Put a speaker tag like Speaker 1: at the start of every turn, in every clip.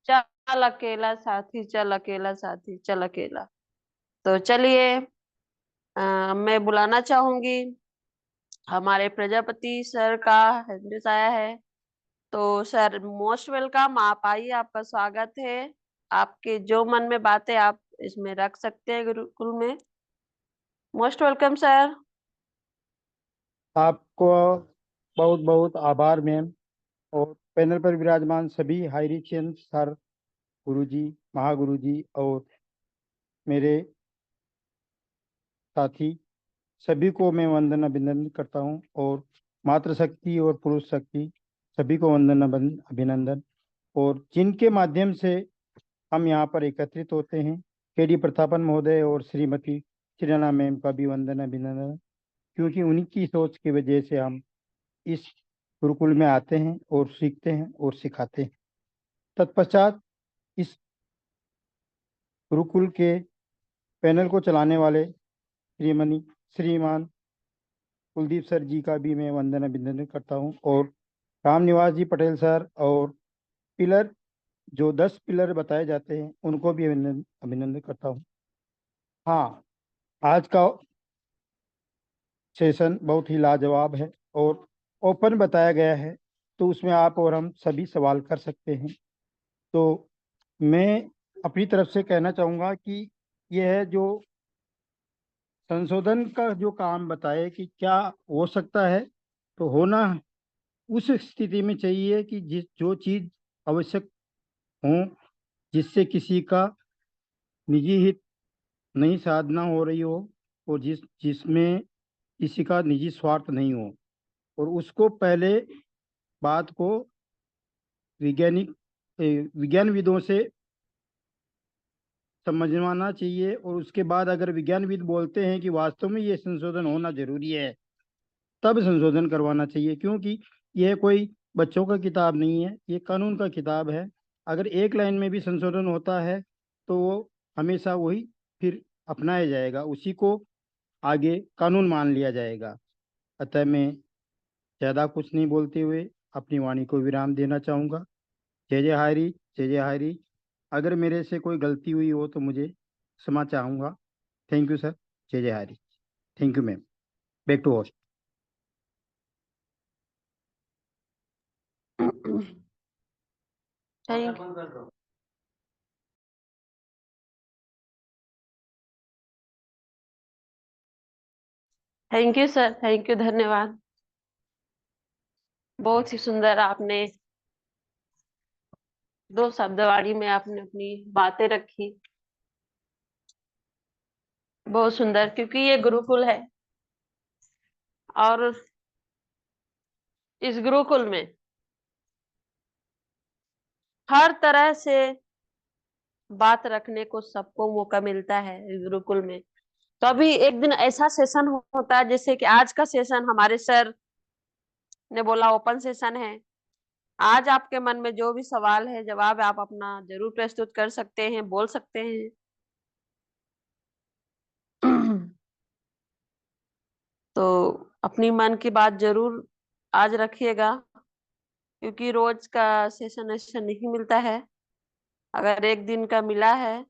Speaker 1: चल अकेला साथी, चल अकेला साथी, चल अकेला। तो चलिए, मैं बुलाना चाहूंगी हमारे प्रजापति सर का हैंडस आया है। तो सर मोस्ट वेलकम, आप आइए, आपका स्वागत है। आपके जो मन में बातें आप इसमें रख सकते हैं गुरुकुल में। Most welcome sir.
Speaker 2: आपको बहुत बहुत आभार मैम। और पैनल पर विराजमान सभी हाईरिचियन सर, गुरुजी, महागुरुजी और मेरे साथी सभी को मैं वंदन अभिनंदन करता हूँ। और मातृशक्ति और पुरुष शक्ति सभी को वंदन अभिनंदन। और जिनके माध्यम से हम यहाँ पर एकत्रित होते हैं, केडी प्रतापन महोदय और श्रीमती श्रीना मैम का भी वंदन अभिनंदन, क्योंकि उन्हीं की सोच की वजह से हम इस गुरुकुल में आते हैं और सीखते हैं और सिखाते हैं। तत्पश्चात इस गुरुकुल के पैनल को चलाने वाले श्रीमान कुलदीप सर जी का भी मैं वंदन अभिनंदन करता हूं। और रामनिवास जी पटेल सर और पिलर, जो 10 पिलर बताए जाते हैं, उनको भी अभिनंदन अभिनंदन करता हूं। हाँ, आज का सेशन बहुत ही लाजवाब है और ओपन बताया गया है, तो उसमें आप और हम सभी सवाल कर सकते हैं। तो मैं अपनी तरफ से कहना चाहूँगा कि यह है जो संशोधन का जो काम बताए कि क्या हो सकता है, तो होना उस स्थिति में चाहिए कि जो चीज़ आवश्यक हो, जिससे किसी का निजी हित नहीं साधना हो रही हो, और जिसमें किसी का निजी स्वार्थ नहीं हो, और उसको पहले बात को वैज्ञानिक विज्ञानविदों से समझवाना चाहिए। और उसके बाद अगर विज्ञानविद बोलते हैं कि वास्तव में ये संशोधन होना जरूरी है, तब संशोधन करवाना चाहिए। क्योंकि यह कोई बच्चों का किताब नहीं है, ये कानून का किताब है। अगर एक लाइन में भी संशोधन होता है तो वो हमेशा वही फिर अपनाया जाएगा, उसी को आगे कानून मान लिया जाएगा। अतः मैं ज़्यादा कुछ नहीं बोलते हुए अपनी वाणी को विराम देना चाहूँगा। जय जय हरी, जय जय हरी। अगर मेरे से कोई गलती हुई हो तो मुझे क्षमा चाहूँगा। Thank you sir. जय जय Hari. Thank you ma'am. Back to host.
Speaker 1: Thank thank you sir, thank you, धन्यवाद। बहुत ही सुंदर आपने दो शब्दवाणी में आपने अपनी बातें रखी। बहुत सुंदर, क्योंकि ये गुरुकुल है और इस गुरुकुल में हर तरह से बात रखने को सबको मौका मिलता है इस गुरुकुल में। तो अभी एक दिन ऐसा सेशन होता है, जैसे कि आज का सेशन हमारे सर ने बोला ओपन सेशन है। आज आपके मन में जो भी सवाल है, जवाब आप अपना जरूर प्रस्तुत कर सकते हैं, बोल सकते हैं। तो अपनी मन की बात जरूर आज रखिएगा, क्योंकि रोज का सेशन ऐसा नहीं मिलता है। अगर एक दिन का मिला है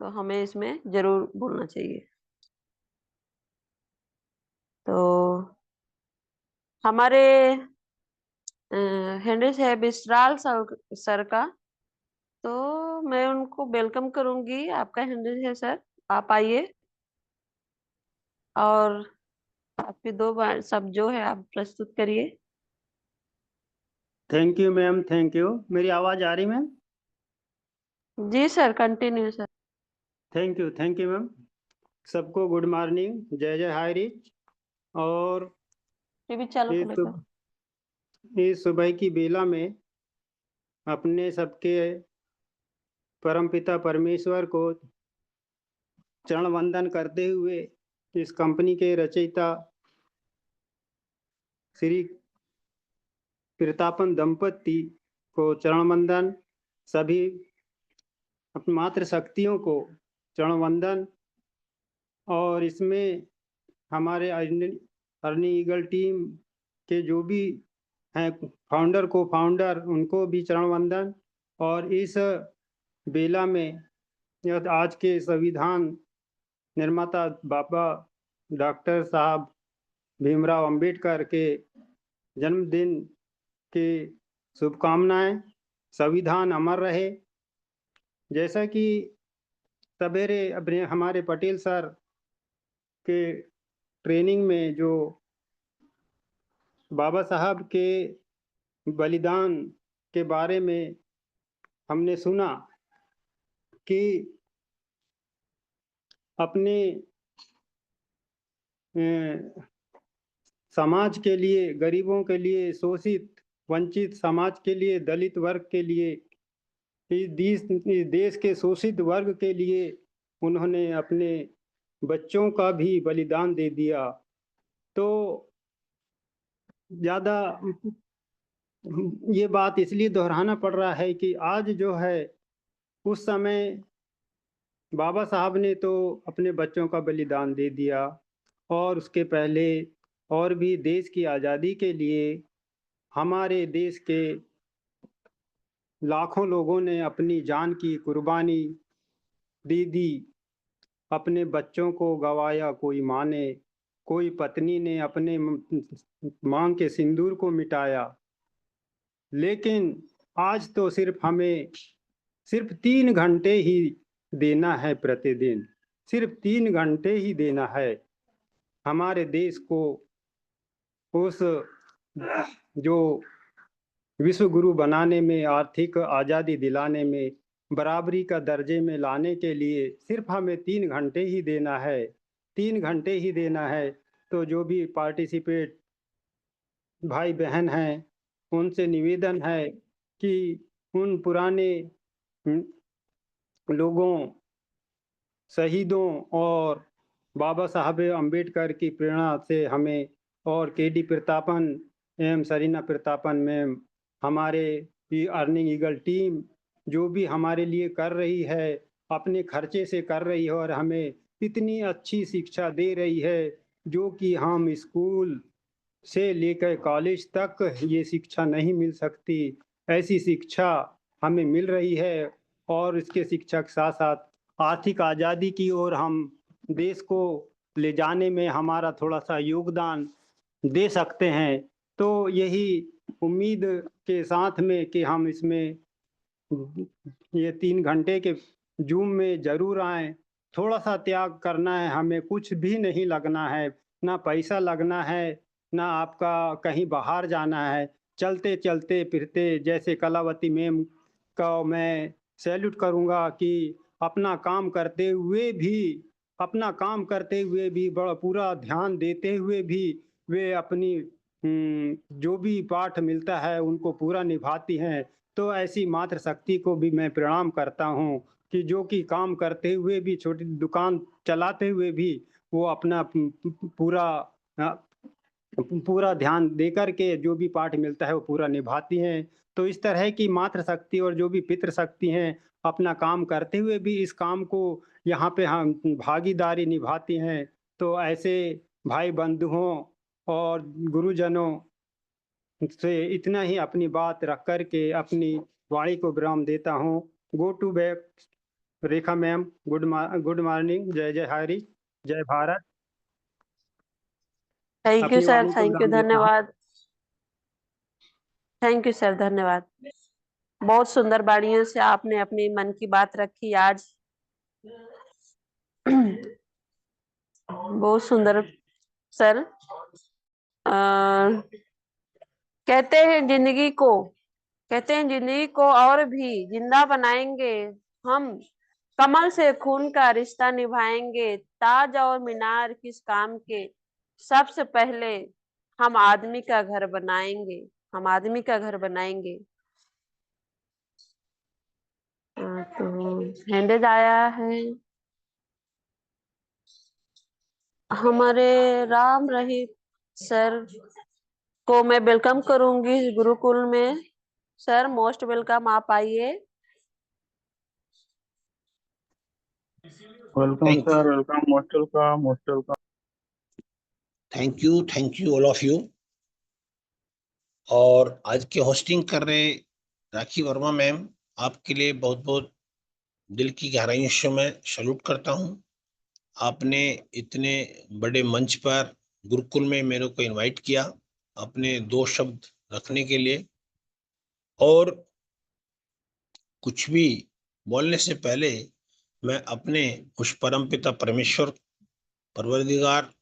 Speaker 1: तो हमें इसमें जरूर बोलना चाहिए। तो हमारे हेनरी है विसराल सर का, तो मैं उनको वेलकम करूंगी। आपका हेनरी है सर, आप आइए और आपके दो बार सब जो है आप प्रस्तुत करिए।
Speaker 3: Thank you ma'am, thank you. मेरी आवाज़ आ रही मैम?
Speaker 1: जी sir, continue sir.
Speaker 3: Thank you ma'am. सबको गुड मॉर्निंग, जय जय हाई रिच। और
Speaker 1: टीवी चालू
Speaker 3: इस
Speaker 1: कर लेकर।
Speaker 3: इस सुबह की बेला में अपने सबके परमपिता परमेश्वर को चरण वंदन करते हुए इस कंपनी के रचयिता श्री प्रतापन दंपति को चरण वंदन, सभी अपनी मातृशक्तियों को चरण वंदन। और इसमें हमारे अर्नी ईगल टीम के जो भी हैं फाउंडर को फाउंडर उनको भी चरण वंदन। और इस बेला में आज के संविधान निर्माता बाबा डॉक्टर साहब भीमराव अंबेडकर के जन्मदिन की शुभकामनाएं। संविधान अमर रहे। जैसा कि सवेरे अपने हमारे पटेल सर के ट्रेनिंग में जो बाबा साहब के बलिदान के बारे में हमने सुना कि अपने समाज के लिए, गरीबों के लिए, शोषित वंचित समाज के लिए, दलित वर्ग के लिए, इस देश के शोषित वर्ग के लिए उन्होंने अपने बच्चों का भी बलिदान दे दिया। तो ज़्यादा ये बात इसलिए दोहराना पड़ रहा है कि आज जो है, उस समय बाबा साहब ने तो अपने बच्चों का बलिदान दे दिया, और उसके पहले और भी देश की आज़ादी के लिए हमारे देश के लाखों लोगों ने अपनी जान की कुर्बानी दे दी। अपने बच्चों को गंवाया कोई माँ ने, कोई पत्नी ने अपने मांग के सिंदूर को मिटाया। लेकिन आज तो सिर्फ 3 घंटे ही देना है प्रतिदिन, सिर्फ 3 घंटे ही देना है हमारे देश को उस जो विश्व गुरु बनाने में, आर्थिक आज़ादी दिलाने में, बराबरी का दर्जे में लाने के लिए सिर्फ हमें 3 घंटे ही देना है, 3 घंटे ही देना है। तो जो भी पार्टिसिपेट भाई बहन हैं, उनसे निवेदन है कि उन पुराने लोगों, शहीदों और बाबा साहब अम्बेडकर की प्रेरणा से हमें, और केडी प्रतापन एवं सरीना प्रतापन मैम, हमारे अर्निंग ईगल टीम जो भी हमारे लिए कर रही है, अपने खर्चे से कर रही है, और हमें इतनी अच्छी शिक्षा दे रही है जो कि हम स्कूल से लेकर कॉलेज तक ये शिक्षा नहीं मिल सकती। ऐसी शिक्षा हमें मिल रही है, और इसके शिक्षा के साथ साथ आर्थिक आज़ादी की ओर हम देश को ले जाने में हमारा थोड़ा सा योगदान दे सकते हैं। तो यही उम्मीद के साथ में कि हम इसमें ये 3 घंटे के जूम में जरूर आएं। थोड़ा सा त्याग करना है, हमें कुछ भी नहीं लगना है, ना पैसा लगना है, ना आपका कहीं बाहर जाना है। चलते चलते फिरते, जैसे कलावती मैम का मैं सैल्यूट करूंगा कि अपना काम करते हुए भी बड़ा पूरा ध्यान देते हुए भी वे अपनी जो भी पाठ मिलता है उनको पूरा निभाती हैं। तो ऐसी मातृ शक्ति को भी मैं प्रणाम करता हूँ कि जो कि काम करते हुए भी, छोटी दुकान चलाते हुए भी वो अपना पूरा ध्यान देकर के जो भी पाठ मिलता है वो पूरा निभाती हैं। तो इस तरह की मातृ शक्ति और जो भी पितृ शक्ति हैं, अपना काम करते हुए भी इस काम को यहाँ पे हम भागीदारी निभाती हैं। तो ऐसे भाई बंधुओं और गुरुजनों से इतना ही अपनी बात रख कर के अपनी वाणी को विराम देता हूँ। Go to back Rekha ma'am. Good morning. जय जय हरि, जय भारत।
Speaker 1: थैंक यू
Speaker 3: अपनी
Speaker 1: सर,
Speaker 3: वाणी को
Speaker 1: थैंक यू,
Speaker 3: विराम देता हूँ।
Speaker 1: धन्यवाद। थैंक यू सर, धन्यवाद। बहुत सुंदर वाणियों से आपने अपनी मन की बात रखी आज। बहुत सुंदर सर। कहते हैं जिंदगी को और भी जिंदा बनाएंगे हम, कमल से खून का रिश्ता निभाएंगे। ताज और मीनार किस काम के, सबसे पहले हम आदमी का घर बनाएंगे, हम आदमी का घर बनाएंगे। तो हैंडेज आया है हमारे राम रहीम सर को। मैं वेलकम करूंगी इस गुरुकुल में। सर मोस्ट वेलकम, आप आइए।
Speaker 4: Welcome, sir. Welcome, most welcome, most welcome.
Speaker 5: Thank you all of you. और आज के होस्टिंग कर रहे राखी वर्मा मैम, आपके लिए बहुत बहुत दिल की गहराइयों से मैं सैल्यूट करता हूँ। आपने इतने बड़े मंच पर गुरुकुल में मेरे को इनवाइट किया अपने 2 शब्द रखने के लिए, और कुछ भी बोलने से पहले मैं अपने उस परम पिता परमेश्वर परवरदिगार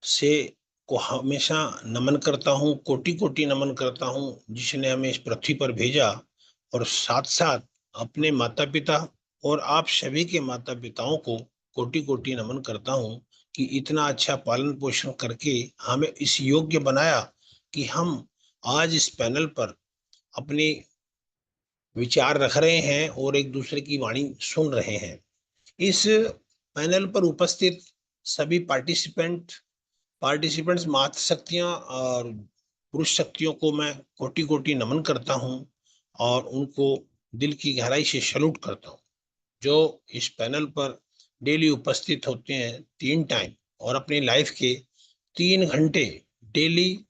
Speaker 5: से को हमेशा नमन करता हूँ, कोटि कोटि नमन करता हूँ, जिसने हमें इस पृथ्वी पर भेजा, और साथ साथ अपने माता पिता और आप सभी के माता पिताओं को कोटि कोटि नमन करता हूँ कि इतना अच्छा पालन पोषण करके हमें इस योग्य बनाया कि हम आज इस पैनल पर अपने विचार रख रहे हैं और एक दूसरे की वाणी सुन रहे हैं। इस पैनल पर उपस्थित सभी पार्टिसिपेंट्स मातृ शक्तियां और पुरुष शक्तियों को मैं कोटि कोटि नमन करता हूं और उनको दिल की गहराई से सैल्यूट करता हूं, जो इस पैनल पर डेली उपस्थित होते हैं 3 टाइम और अपनी लाइफ के 3 घंटे डेली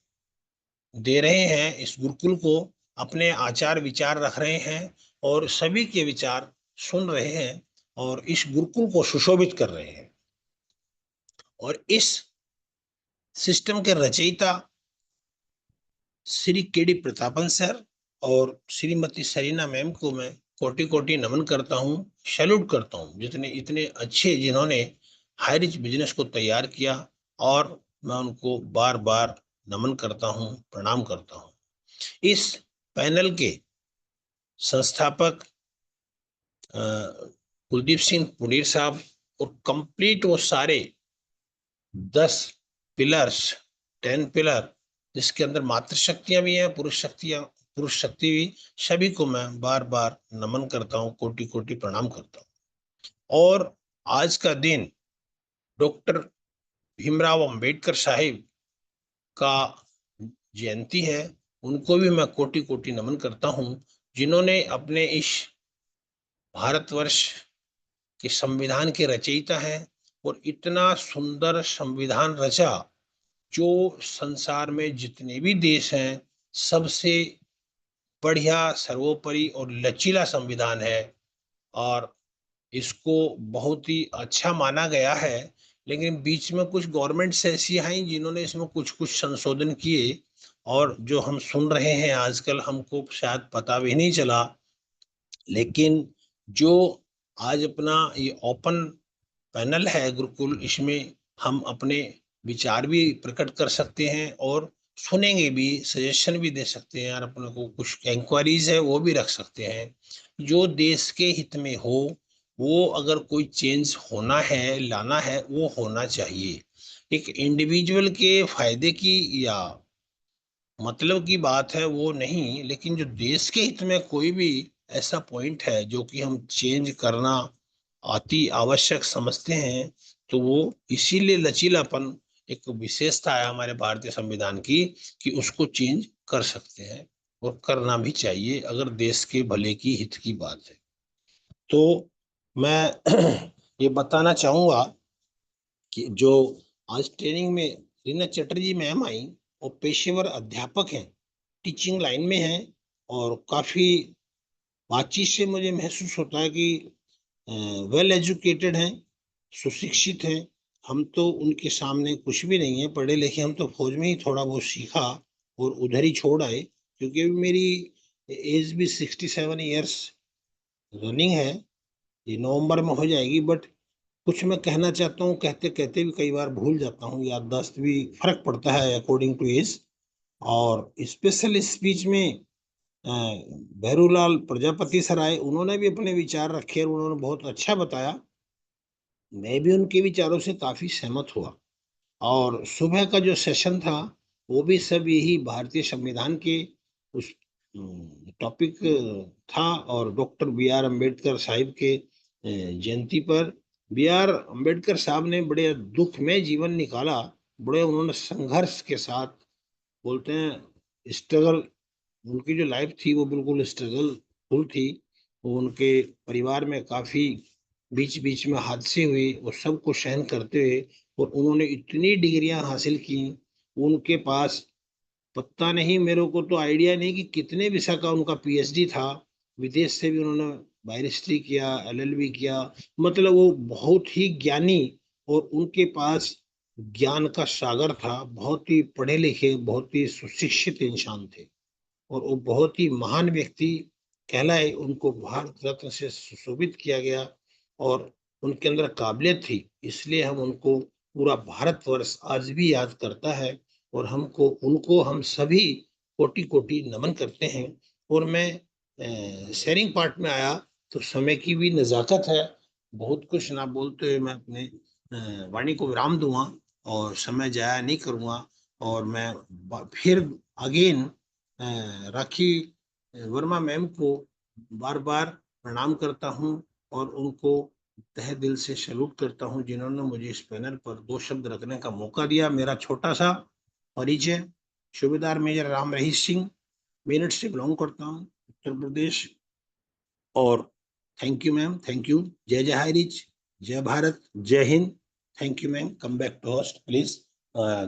Speaker 5: दे रहे हैं इस गुरुकुल को, अपने आचार विचार रख रहे हैं और सभी के विचार सुन रहे हैं और इस गुरुकुल को सुशोभित कर रहे हैं। और इस सिस्टम के रचयिता श्री केडी प्रतापन सर और श्रीमती सरीना मैम को मैं कोटि कोटि नमन करता हूँ, सैल्यूट करता हूँ, जितने इतने अच्छे जिन्होंने हाई रिच बिजनेस को तैयार किया, और मैं उनको बार बार नमन करता हूँ, प्रणाम करता हूँ। इस पैनल के संस्थापक कुलदीप सिंह पुनीर साहब और कंप्लीट वो सारे 10 पिलर्स 10 पिलर, जिसके अंदर मातृशक्तियां भी हैं, पुरुष शक्ति भी, सभी को मैं बार बार नमन करता हूँ, कोटि कोटि प्रणाम करता हूँ। और आज का दिन डॉक्टर भीमराव अंबेडकर साहिब का जयंती है, उनको भी मैं कोटि कोटि नमन करता हूँ, जिन्होंने अपने इस भारतवर्ष के संविधान के रचयिता हैं और इतना सुंदर संविधान रचा जो संसार में जितने भी देश हैं सबसे बढ़िया, सर्वोपरि और लचीला संविधान है, और इसको बहुत ही अच्छा माना गया है। लेकिन बीच में कुछ गवर्नमेंट्स ऐसी आई जिन्होंने इसमें कुछ कुछ संशोधन किए, और जो हम सुन रहे हैं आजकल हमको शायद पता भी नहीं चला। लेकिन जो आज अपना ये ओपन पैनल है गुरुकुल, इसमें हम अपने विचार भी प्रकट कर सकते हैं और सुनेंगे भी, सजेशन भी दे सकते हैं, और अपने को कुछ इंक्वायरीज है वो भी रख सकते हैं। जो देश के हित में हो, वो अगर कोई चेंज होना है, लाना है, वो होना चाहिए। एक इंडिविजुअल के फायदे की या मतलब की बात है वो नहीं, लेकिन जो देश के हित में कोई भी ऐसा पॉइंट है जो कि हम चेंज करना अति आवश्यक समझते हैं, तो वो इसीलिए लचीलापन एक विशेषता है हमारे भारतीय संविधान की कि उसको चेंज कर सकते हैं और करना भी चाहिए अगर देश के भले की हित की बात है। तो मैं ये बताना चाहूंगा कि जो आज ट्रेनिंग में रीना चटर्जी मैम आई, वो पेशेवर अध्यापक हैं, टीचिंग लाइन में हैं, और काफी बातचीत से मुझे महसूस होता है कि वेल एजुकेटेड हैं, सुशिक्षित हैं। हम तो उनके सामने कुछ भी नहीं है, पढ़े लिखे, हम तो फौज में ही थोड़ा बहुत सीखा और उधर ही छोड़ आए, क्योंकि अभी मेरी एज भी 67 ईयर्स रनिंग है, ये नवंबर में हो जाएगी। बट कुछ मैं कहना चाहता हूँ, कहते कहते भी कई बार भूल जाता हूँ, याददाश्त भी फर्क पड़ता है अकॉर्डिंग टू एज। और स्पेशल स्पीच में भैरूलाल प्रजापति सर आए, उन्होंने भी अपने विचार रखे और उन्होंने बहुत अच्छा बताया। मैं भी उनके विचारों से काफी सहमत हुआ। और सुबह का जो सेशन था वो भी सब यही भारतीय संविधान के उस टॉपिक था, और डॉक्टर बी आर अम्बेडकर साहिब के जयंती पर बी आर अम्बेडकर साहब ने बड़े दुख में जीवन निकाला, बड़े उन्होंने संघर्ष के साथ, बोलते हैं स्ट्रगल, उनकी जो लाइफ थी वो बिल्कुल स्ट्रगल फुल थी। वो उनके परिवार में काफी बीच बीच में हादसे हुए, वो सबको सहन करते हुए, और उन्होंने इतनी डिग्रियां हासिल की, उनके पास पता नहीं, मेरे को तो आइडिया नहीं कि कितने विषय का उनका पीएचडी था। विदेश से भी उन्होंने बैरिस्ट्री किया, एलएलबी किया। मतलब वो बहुत ही ज्ञानी, और उनके पास ज्ञान का सागर था। बहुत ही पढ़े लिखे, बहुत ही सुशिक्षित इंसान थे, और वो बहुत ही महान व्यक्ति कहलाए। उनको भारत रत्न से सुशोभित किया गया, और उनके अंदर काबिलियत थी, इसलिए हम उनको पूरा भारतवर्ष आज भी याद करता है। और हमको उनको हम सभी कोटि कोटि नमन करते हैं। और मैं शेयरिंग पार्ट में आया तो समय की भी नजाकत है। बहुत कुछ ना बोलते हुए मैं अपने वाणी को विराम दूंगा, और समय जाया नहीं करूंगा। और मैं फिर अगेन राखी वर्मा मैम को बार बार प्रणाम करता हूं, और उनको तहे दिल से सैल्यूट करता हूं, जिन्होंने मुझे इस पैनल पर 2 शब्द रखने का मौका दिया। मेरा छोटा सा परिचय, सूबेदार मेजर राम रहीश सिंह, मेरठ से बिलोंग करता हूं, उत्तर प्रदेश। और thank you ma'am, thank you. जय जय हाय रिच, जय भारत, जय Hind. Thank you ma'am. Come back to host please.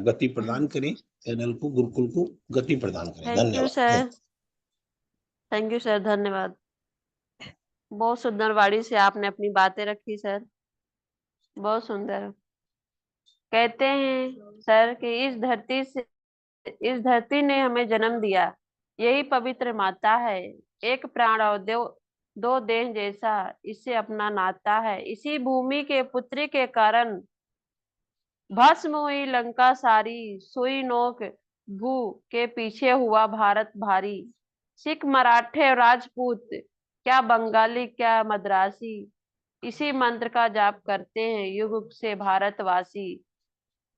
Speaker 5: गति प्रदान करें पैनल को, गुरुकुल को गति प्रदान करें।
Speaker 1: थैंक यू
Speaker 5: धन्यवाद।
Speaker 1: सर, थैंक यू सर, धन्यवाद। बहुत सुंदर वाणी से आपने अपनी बातें रखी सर, बहुत सुंदर। कहते हैं सर कि इस धरती ने हमें जन्म दिया, यही पवित्र माता है। एक प्राण और दो देह जैसा इससे अपना नाता है। इसी भूमि के पुत्री के कारण भस्म हुई लंका सारी, सुई नोक भू के पीछे हुआ भारत भारी। सिख मराठे और राजपूत, क्या बंगाली क्या मद्रासी, इसी मंत्र का जाप करते हैं युग युग से भारतवासी।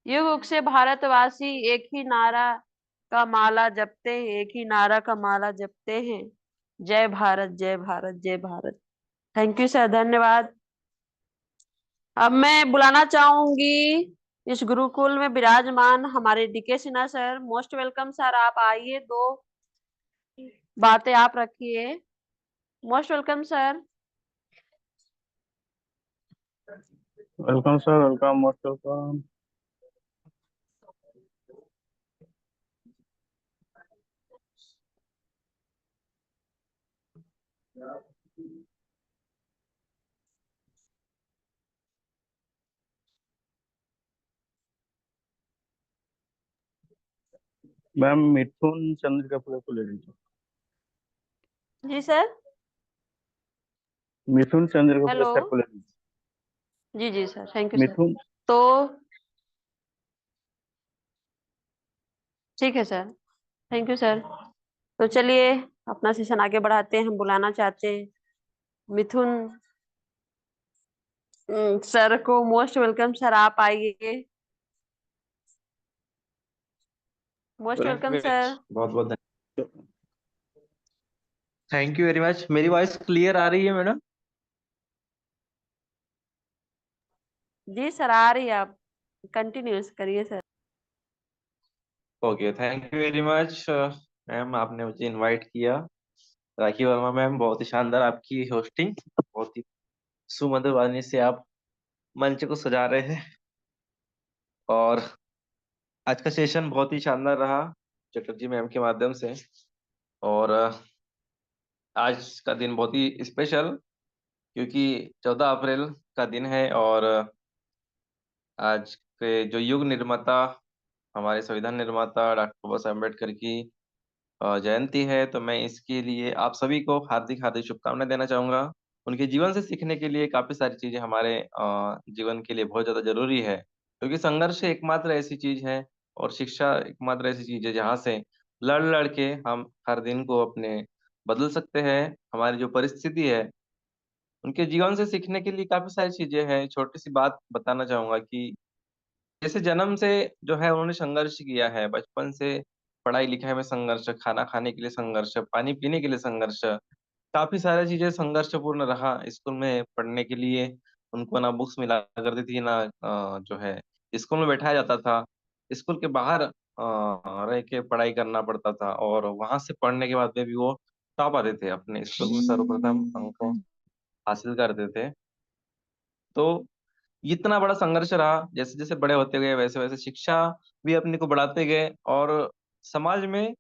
Speaker 1: युग युग से भारतवासी एक ही नारा का माला जपते हैं, एक ही नारा का माला जपते हैं। जय भारत, जय भारत, जय भारत। थैंक यू सर, धन्यवाद। अब मैं बुलाना चाहूंगी इस गुरुकुल में विराजमान हमारे D K Sinha sir. Most welcome sir, आप आइए, 2 बातें आप रखिए। Most welcome sir.
Speaker 4: Welcome sir, welcome, most welcome. Ma'am Mithun Chandra Kapoor को ले लीजिए।
Speaker 1: जी sir.
Speaker 4: Mithun Chandra Kapoor
Speaker 1: hello.
Speaker 4: Sir को ले लीजिए।
Speaker 1: जी जी sir, thank you sir.
Speaker 4: Mithun.
Speaker 1: तो ठीक है सर, थैंक यू सर। तो चलिए अपना सेशन आगे बढ़ाते हैं। हम बुलाना चाहते हैं मिथुन सर को। मोस्ट वेलकम सर, आप आइए। Most welcome sir.
Speaker 6: बहुत बहुत थैंक यू वेरी मच। मेरी वॉइस क्लियर आ रही है मैडम?
Speaker 1: जी सर, आ रही है, आप कंटिन्यूस करिए sir.
Speaker 6: Okay, thank you very much ma'am, आपने मुझे इनवाइट किया। राखी वर्मा मैम, बहुत ही शानदार आपकी होस्टिंग, बहुत ही सुमधुर वाणी से आप मंच को सजा रहे हैं। और आज का सेशन बहुत ही शानदार रहा चटर्जी मैम के माध्यम से। और आज का दिन बहुत ही स्पेशल, क्योंकि 14 अप्रैल का दिन है। और आज के जो युग निर्माता, हमारे संविधान निर्माता डॉक्टर बाबा साहेब अम्बेडकर की जयंती है, तो मैं इसके लिए आप सभी को हार्दिक हार्दिक शुभकामनाएं देना चाहूंगा। उनके जीवन से सीखने के लिए काफी सारी चीजें हमारे जीवन के लिए बहुत ज्यादा जरूरी है, क्योंकि संघर्ष एकमात्र ऐसी चीज है, और शिक्षा एकमात्र ऐसी चीज है जहाँ से लड़ लड़ के हम हर दिन को अपने बदल सकते हैं। हमारी जो परिस्थिति है, उनके जीवन से सीखने के लिए काफी सारी चीजें हैं। छोटी सी बात बताना चाहूंगा कि जैसे जन्म से जो है उन्होंने संघर्ष किया है, बचपन से पढ़ाई लिखाई में संघर्ष, खाना खाने के लिए संघर्ष, पानी पीने के लिए संघर्ष, काफी सारी चीजें संघर्षपूर्ण रहा। स्कूल में पढ़ने के लिए उनको ना बुक्स मिला करती थी, ना जो है स्कूल में बैठाया जाता था। स्कूल के बाहर रह के पढ़ाई करना पड़ता था, और वहां से पढ़ने के बाद में भी वो टॉप आते थे, अपने स्कूल में सर्वप्रथम अंक हासिल करते थे। तो इतना बड़ा संघर्ष रहा। जैसे जैसे बड़े होते गए, वैसे वैसे शिक्षा भी अपने को बढ़ाते गए, और समाज में,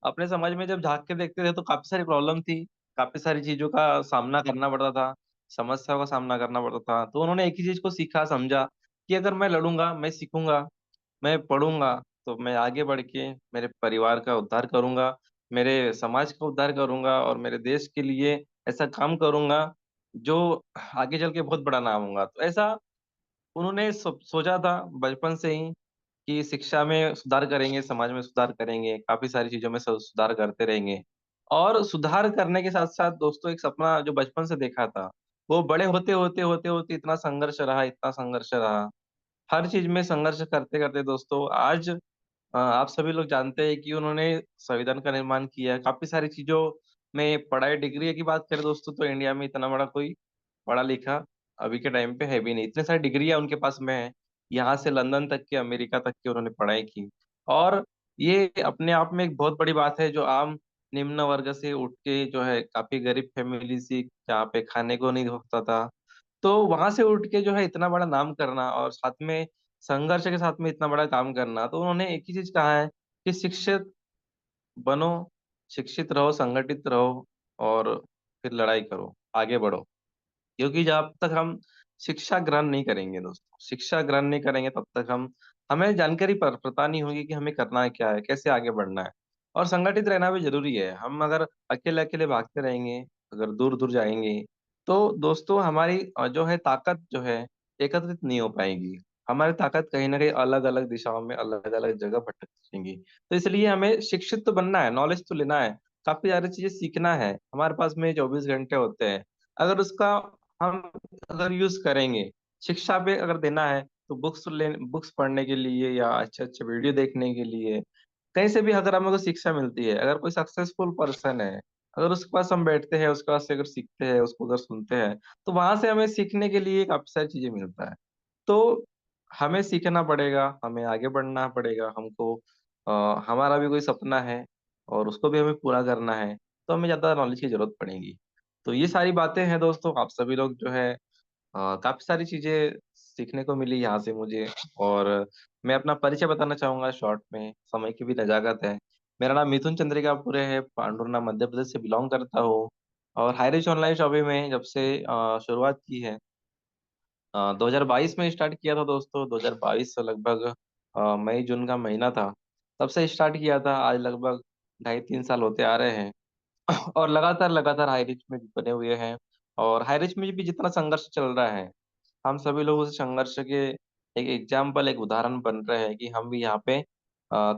Speaker 6: अपने समाज में जब झांक के देखते थे तो काफी सारी प्रॉब्लम थी, काफी सारी चीजों का सामना करना पड़ता था, समस्याओं का सामना करना पड़ता था। तो उन्होंने एक ही चीज को सीखा, समझा कि अगर मैं लड़ूंगा, मैं सीखूंगा, मैं पढ़ूंगा, तो मैं आगे बढ़ के मेरे परिवार का उद्धार करूंगा, मेरे समाज का उद्धार करूंगा और मेरे देश के लिए ऐसा काम करूंगा जो आगे चल के बहुत बड़ा नाम होगा। तो ऐसा उन्होंने सोचा था बचपन से ही कि शिक्षा में सुधार करेंगे, समाज में सुधार करेंगे, काफी सारी चीजों में सुधार करते रहेंगे। और सुधार करने के साथ साथ दोस्तों, एक सपना जो बचपन से देखा था, वो बड़े होते होते इतना संघर्ष रहा, इतना संघर्ष रहा, हर चीज में संघर्ष करते करते दोस्तों आज आप सभी लोग जानते हैं कि उन्होंने संविधान का निर्माण किया। काफी सारी चीजों में पढ़ाई, डिग्री की बात करें दोस्तों, तो इंडिया में इतना बड़ा कोई पढ़ा लिखा अभी के टाइम पे है भी नहीं, इतने सारी डिग्रियां उनके पास में है। यहाँ से लंदन तक के, अमेरिका तक की उन्होंने पढ़ाई की। और ये अपने आप में एक बहुत बड़ी बात है, जो आम निम्न वर्ग से उठ के जो है काफी गरीब फैमिली से, जहाँ पे खाने को नहीं होता था, तो वहां से उठ के जो है इतना बड़ा नाम करना और साथ में संघर्ष के साथ में इतना बड़ा काम करना। तो उन्होंने एक ही चीज कहा है कि शिक्षित बनो, शिक्षित रहो, संगठित रहो और फिर लड़ाई करो, आगे बढ़ो। क्योंकि जब तक हम शिक्षा ग्रहण नहीं करेंगे दोस्तों, शिक्षा ग्रहण नहीं करेंगे, तब तक हमें जानकारी पता नहीं होगी कि हमें करना है क्या है, कैसे आगे बढ़ना है। और संगठित रहना भी जरूरी है। हम अगर अकेले अकेले भागते रहेंगे, अगर दूर दूर जाएंगे, तो दोस्तों हमारी जो है ताकत जो है एकत्रित नहीं हो पाएगी। हमारी ताकत कहीं ना कहीं अलग अलग दिशाओं में, अलग अलग जगह भटक जाएंगी। तो इसलिए हमें शिक्षित तो बनना है, नॉलेज तो लेना है, काफी सारी चीजें सीखना है। हमारे पास में 24 घंटे होते हैं, अगर उसका हम अगर यूज करेंगे, शिक्षा पे अगर देना है, तो बुक्स पढ़ने के लिए या अच्छे अच्छे वीडियो देखने के लिए, कहीं से भी अगर हमें को शिक्षा मिलती है, अगर कोई सक्सेसफुल पर्सन है, अगर उसके पास हम बैठते हैं, उसके पास से अगर सीखते हैं, उसको अगर सुनते हैं, तो वहां से हमें सीखने के लिए काफी सारी चीजें मिलता है। तो हमें सीखना पड़ेगा, हमें आगे बढ़ना पड़ेगा, हमको हमारा भी कोई सपना है और उसको भी हमें पूरा करना है, तो हमें ज्यादा नॉलेज की जरूरत पड़ेगी। तो ये सारी बातें हैं दोस्तों, आप सभी लोग जो है काफी सारी चीजें सीखने को मिली यहाँ से मुझे। और मैं अपना परिचय बताना चाहूंगा शॉर्ट में, समय की भी नजाकत है। मेरा नाम मिथुन चंद्रिका पूरे है, पांडुरना मध्य प्रदेश से बिलोंग करता हूँ। और हाईरिच ऑनलाइन शॉपिंग में जब से शुरुआत की है, 2022 में स्टार्ट किया था दोस्तों। 2022 से लगभग मई जून का महीना था, तब से स्टार्ट किया था। आज लगभग 2.5-3 साल होते आ रहे हैं। और लगातार लगातार हाई रिच में भी बने हुए हैं। और हाई रिच में भी जितना संघर्ष चल रहा है, हम सभी लोग उस संघर्ष के एक एग्जाम्पल, एक उदाहरण बन रहे हैं कि हम भी यहाँ पे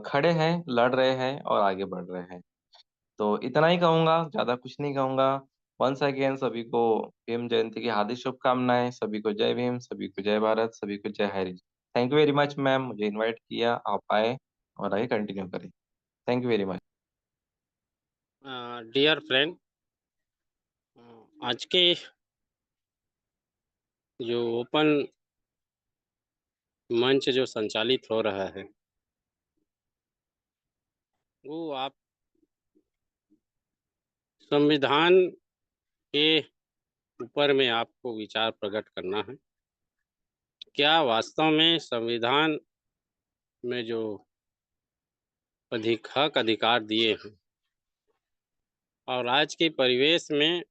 Speaker 6: खड़े हैं, लड़ रहे हैं और आगे बढ़ रहे हैं। तो इतना ही कहूंगा, ज्यादा कुछ नहीं कहूंगा। वंस अगेन सभी को भीम जयंती की हार्दिक शुभकामनाएं। सभी को जय भीम, सभी को जय भारत, सभी को जय Hari. Thank you very much ma'am, मुझे इनवाइट किया, आप आए और आगे कंटिन्यू करें। Thank you very much.
Speaker 7: Dear friend, आज के जो ओपन मंच जो संचालित हो रहा है, वो आप संविधान के ऊपर में आपको विचार प्रकट करना है। क्या वास्तव में संविधान में जो हक अधिकार दिए हैं और आज के परिवेश में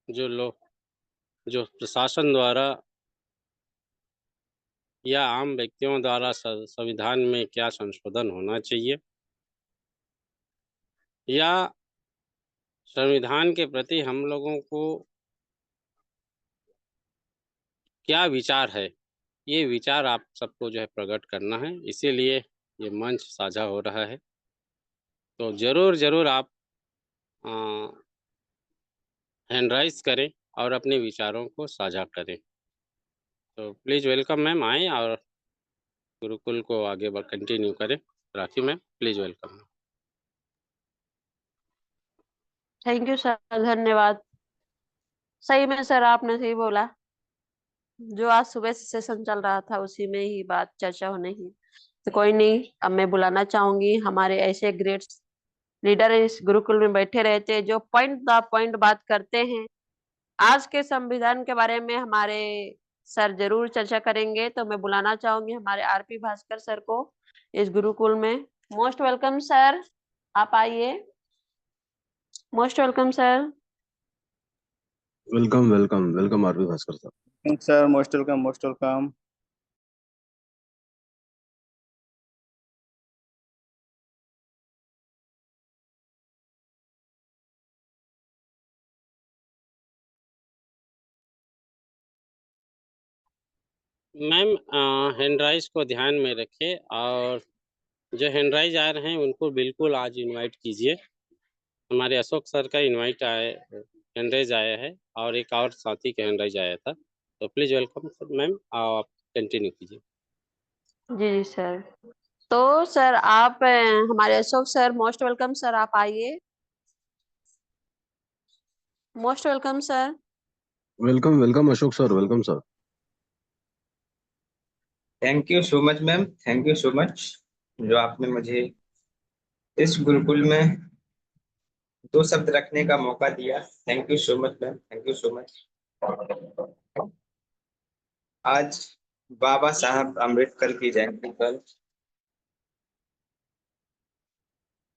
Speaker 7: जो प्रशासन द्वारा या आम व्यक्तियों द्वारा संविधान में क्या संशोधन होना चाहिए, या संविधान के प्रति हम लोगों को क्या विचार है, ये विचार आप सबको जो है प्रकट करना है। इसीलिए ये मंच साझा हो रहा है। तो ज़रूर ज़रूर आप हैंड राइज करें और अपने विचारों को साझा करें। तो प्लीज़ वेलकम मैम, आएँ और गुरुकुल को आगे कंटिन्यू करें। Rakhi ma'am, please welcome.
Speaker 1: Thank you sir, धन्यवाद। सही में सर, आपने सही बोला। जो आज सुबह से सेशन चल रहा था उसी में ही बात चर्चा होने की। तो कोई नहीं, अब मैं बुलाना चाहूंगी हमारे ऐसे ग्रेट लीडर इस गुरुकुल में बैठे रहते हैं जो पॉइंट द पॉइंट बात करते हैं। आज के संविधान के बारे में हमारे सर जरूर चर्चा करेंगे। तो मैं बुलाना चाहूंगी हमारे आरपी भास्कर सर को, इस गुरुकुल में। मोस्ट वेलकम सर, आप आइए। Most welcome sir.
Speaker 8: Welcome welcome welcome RV Bhaskar साहब।
Speaker 4: Thanks, sir. Most welcome. Most welcome.
Speaker 7: Ma'am hand raise को ध्यान में रखें और जो हैंड राइज आ रहे हैं उनको बिल्कुल आज इनवाइट कीजिए। हमारे अशोक सर का इनवाइट हैंड राइज आया है और एक और साथी का हैंड राइज आया था, तो प्लीज वेलकम मैम, आप कंटिन्यू कीजिए।
Speaker 1: जी जी सर। तो सर आप हमारे Ashok sir, most welcome sir, आप आइए। Most welcome sir.
Speaker 8: Welcome welcome Ashok sir, welcome sir.
Speaker 9: Thank you so much ma'am, thank you so much जो आपने मुझे इस गुरुकुल में दो शब्द रखने का मौका दिया। Thank you so much ma'am, thank you so much. आज बाबा साहब अम्बेडकर की जयंती पर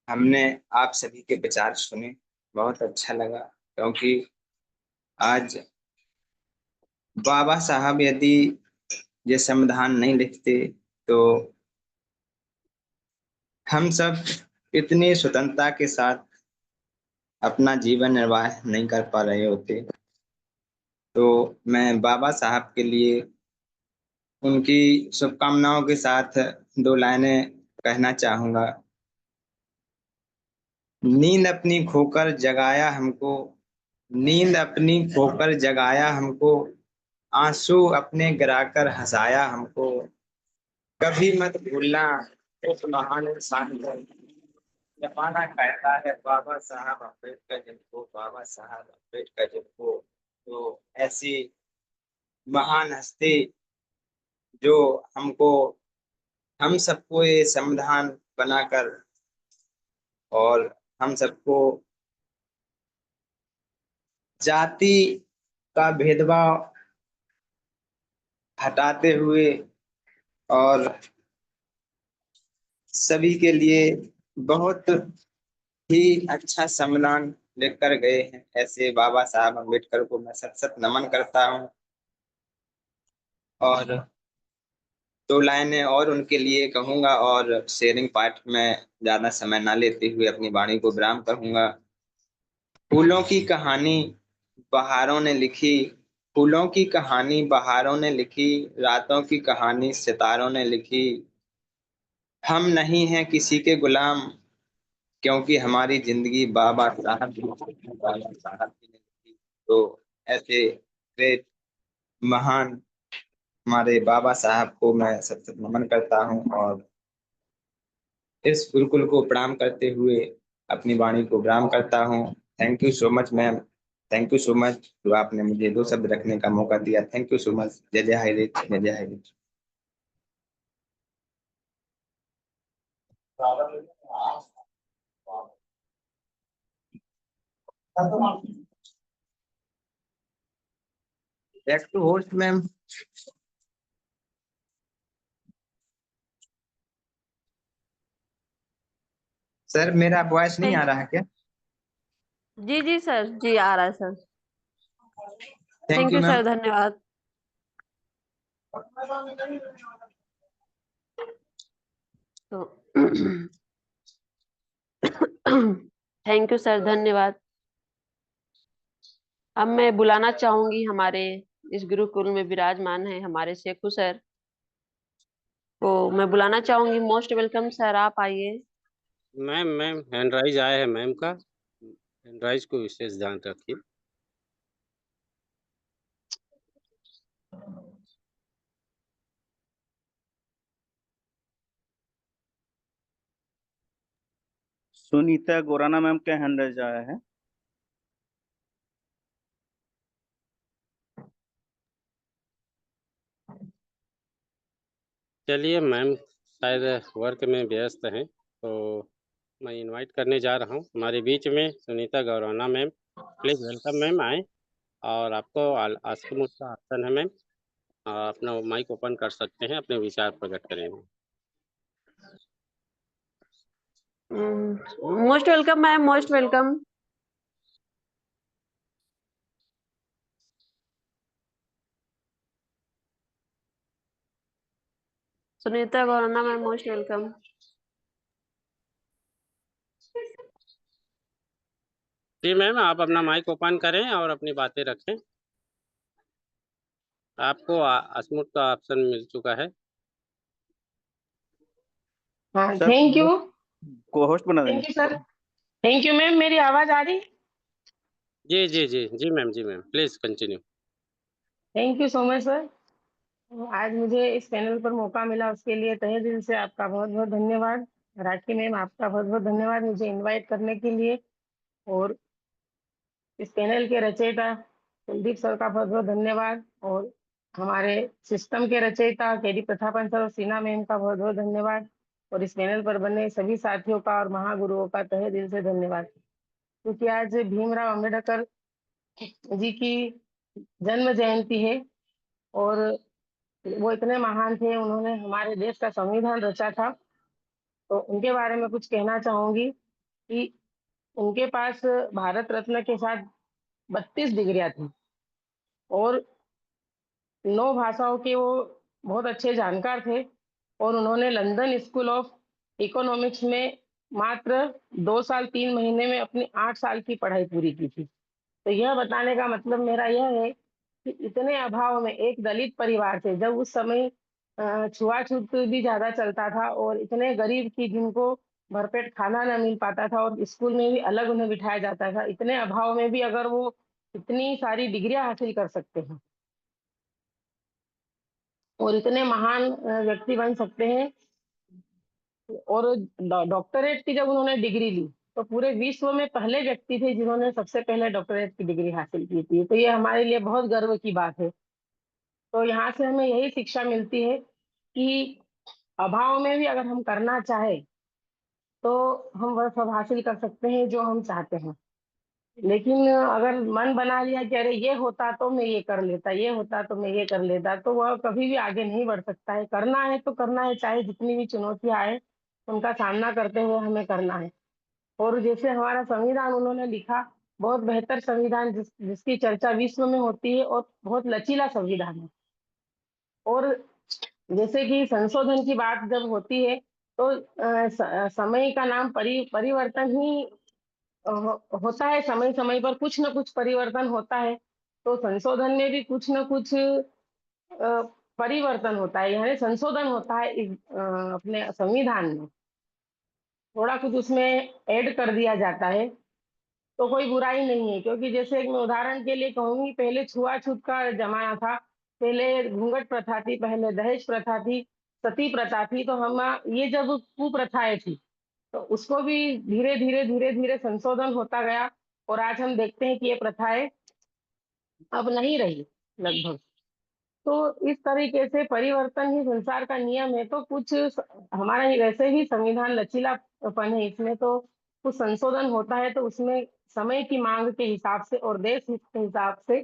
Speaker 9: हमने आप सभी के विचार सुने, बहुत अच्छा लगा, क्योंकि आज बाबा साहब यदि ये संविधान नहीं लिखते तो हम सब इतनी स्वतंत्रता के साथ अपना जीवन निर्वाह नहीं कर पा रहे होते। तो मैं बाबा साहब के लिए उनकी शुभकामनाओं के साथ दो लाइनें कहना चाहूँगा। नींद अपनी खोकर जगाया हमको, नींद अपनी खोकर जगाया हमको, आंसू अपने गिराकर हंसाया हमको, कभी मत भूलना उस महान इंसान को, जमाना कहता है बाबा साहब अम्बेडकर जिनको, बाबा साहब अम्बेडकर जिनको। तो ऐसी महान हस्ती जो हमको, हम सबको ये संविधान बनाकर और हम सबको जाति का भेदभाव हटाते हुए और सभी के लिए बहुत ही अच्छा संविधान लेकर गए हैं। ऐसे बाबा साहब अम्बेडकर को मैं सत सत नमन करता हूँ। और दो लाइनें और उनके लिए कहूँगा और शेयरिंग पार्ट में ज़्यादा समय ना लेते हुए अपनी वाणी को विराम करूँगा। फूलों की कहानी बहारों ने लिखी, फूलों की कहानी बहारों ने लिखी, रातों की कहानी सितारों ने लिखी। हम नहीं हैं किसी के गुलाम, क्योंकि हमारी जिंदगी बाबा साहब की ने लिखी। तो ऐसे ग्रेट महान हमारे बाबा साहब को मैं सबसे नमन करता हूँ और इस गुरुकुल को प्रणाम करते हुए अपनी वाणी को विराम करता हूँ। Thank you so much ma'am, thank you so much जो आपने मुझे दो शब्द रखने का मौका दिया। Thank you so much. जय जय हाईरेट, जय जय हाईरेट। Back to host ma'am. Sir मेरा वॉइस नहीं आ रहा है क्या?
Speaker 1: जी जी सर, जी आ रहा है sir.
Speaker 9: Thank
Speaker 1: thank
Speaker 9: you
Speaker 1: you
Speaker 9: ma'am.
Speaker 1: Sir, धन्यवाद। तो थैंक यू सर, धन्यवाद। अब मैं बुलाना चाहूंगी हमारे इस गुरुकुल में विराजमान है हमारे शेखू सर को, मैं बुलाना चाहूंगी। मोस्ट वेलकम सर, आप आइए।
Speaker 7: मैम हैंड राइज आया है मैम का, हैंड राइज को विशेष ध्यान रखिए।
Speaker 4: सुनीता गोराना मैम के हैंड राइज आया है।
Speaker 7: चलिए मैम शायद वर्क में व्यस्त हैं, तो मैं इनवाइट करने जा रहा हूँ हमारे बीच में Sunita Gaurana ma'am. Please welcome ma'am, आए और आपको आसन का आसन है मैम, अपना माइक ओपन कर सकते हैं, अपने विचार प्रकट करें।
Speaker 1: Most welcome ma'am, most welcome. Sunita Gaurana ma'am, most welcome.
Speaker 7: जी मैम, आप अपना माइक ओपन करें और अपनी बातें रखें। आपको अस्मूट का ऑप्शन मिल चुका है।
Speaker 10: हाँ,
Speaker 4: सर
Speaker 10: थैंक यू।
Speaker 4: को होस्ट बना देंगे
Speaker 10: thank you sir. Thank you ma'am. मेरी आवाज आ रही?
Speaker 7: जी जी जी जी मैम, जी ma'am, please continue.
Speaker 10: Thank you so much sir. आज मुझे इस पैनल पर मौका मिला, उसके लिए तहे दिल से आपका बहुत बहुत धन्यवाद। राखी मैम, आपका बहुत बहुत धन्यवाद मुझे इनवाइट करने के लिए। और इस पैनल के रचयिता कुलदीप सर का बहुत बहुत धन्यवाद। और हमारे सिस्टम के रचयिता केडी प्रतापन सर और सीना मैम का बहुत बहुत धन्यवाद। और इस पैनल पर बने सभी साथियों का और महागुरुओं का तहे दिल से धन्यवाद। क्योंकि आज भीमराव अम्बेडकर जी की जन्म जयंती है। और वो इतने महान थे, उन्होंने हमारे देश का संविधान रचा था। तो उनके बारे में कुछ कहना चाहूंगी कि उनके पास भारत रत्न के साथ 32 डिग्रियां थी। और 9 भाषाओं के वो बहुत अच्छे जानकार थे। और उन्होंने लंदन स्कूल ऑफ इकोनॉमिक्स में मात्र 2 साल 3 महीने में अपनी 8 साल की पढ़ाई पूरी की थी। तो यह बताने का मतलब मेरा यह है कि इतने अभाव में एक दलित परिवार से, जब उस समय छुआछूत भी ज्यादा चलता था और इतने गरीब की जिनको भरपेट खाना न मिल पाता था और स्कूल में भी अलग उन्हें बिठाया जाता था, इतने अभाव में भी अगर वो इतनी सारी डिग्रियां हासिल कर सकते हैं और इतने महान व्यक्ति बन सकते हैं। और डॉक्टरेट की जब उन्होंने डिग्री ली तो पूरे विश्व में पहले व्यक्ति थे जिन्होंने सबसे पहले डॉक्टरेट की डिग्री हासिल की थी। तो ये हमारे लिए बहुत गर्व की बात है। तो यहाँ से हमें यही शिक्षा मिलती है कि अभाव में भी अगर हम करना चाहे तो हम वह सब हासिल कर सकते हैं जो हम चाहते हैं। लेकिन अगर मन बना लिया कि अरे ये होता तो मैं ये कर लेता, ये होता तो मैं ये कर लेता, तो वह कभी भी आगे नहीं बढ़ सकता है। करना है तो करना है, चाहे जितनी भी चुनौतियां आए उनका सामना करते हुए हमें करना है। और जैसे हमारा संविधान उन्होंने लिखा, बहुत बेहतर संविधान जिसकी चर्चा विश्व में होती है और बहुत लचीला संविधान है। और जैसे कि संशोधन की बात जब होती है तो समय का नाम परिवर्तन ही होता है। समय समय पर कुछ न कुछ परिवर्तन होता है। तो संशोधन में भी कुछ न कुछ परिवर्तन होता है, यानी संशोधन होता है अपने संविधान में। थोड़ा कुछ उसमें ऐड कर दिया जाता है तो कोई बुराई नहीं है। क्योंकि जैसे एक मैं उदाहरण के लिए कहूंगी, पहले छुआछूत का जमाना था, पहले घूंघट प्रथा थी, पहले दहेज प्रथा थी, सती प्रथा थी। तो हम ये जब कुप्रथाएं थी तो उसको भी धीरे धीरे संशोधन होता गया। और आज हम देखते हैं कि ये प्रथाएं अब नहीं रही लगभग। तो इस तरीके से परिवर्तन ही संसार का नियम है। तो कुछ हमारा ही वैसे ही संविधान लचीलापन है इसमें, तो कुछ संशोधन होता है तो उसमें समय की मांग के हिसाब से और देश हित के हिसाब से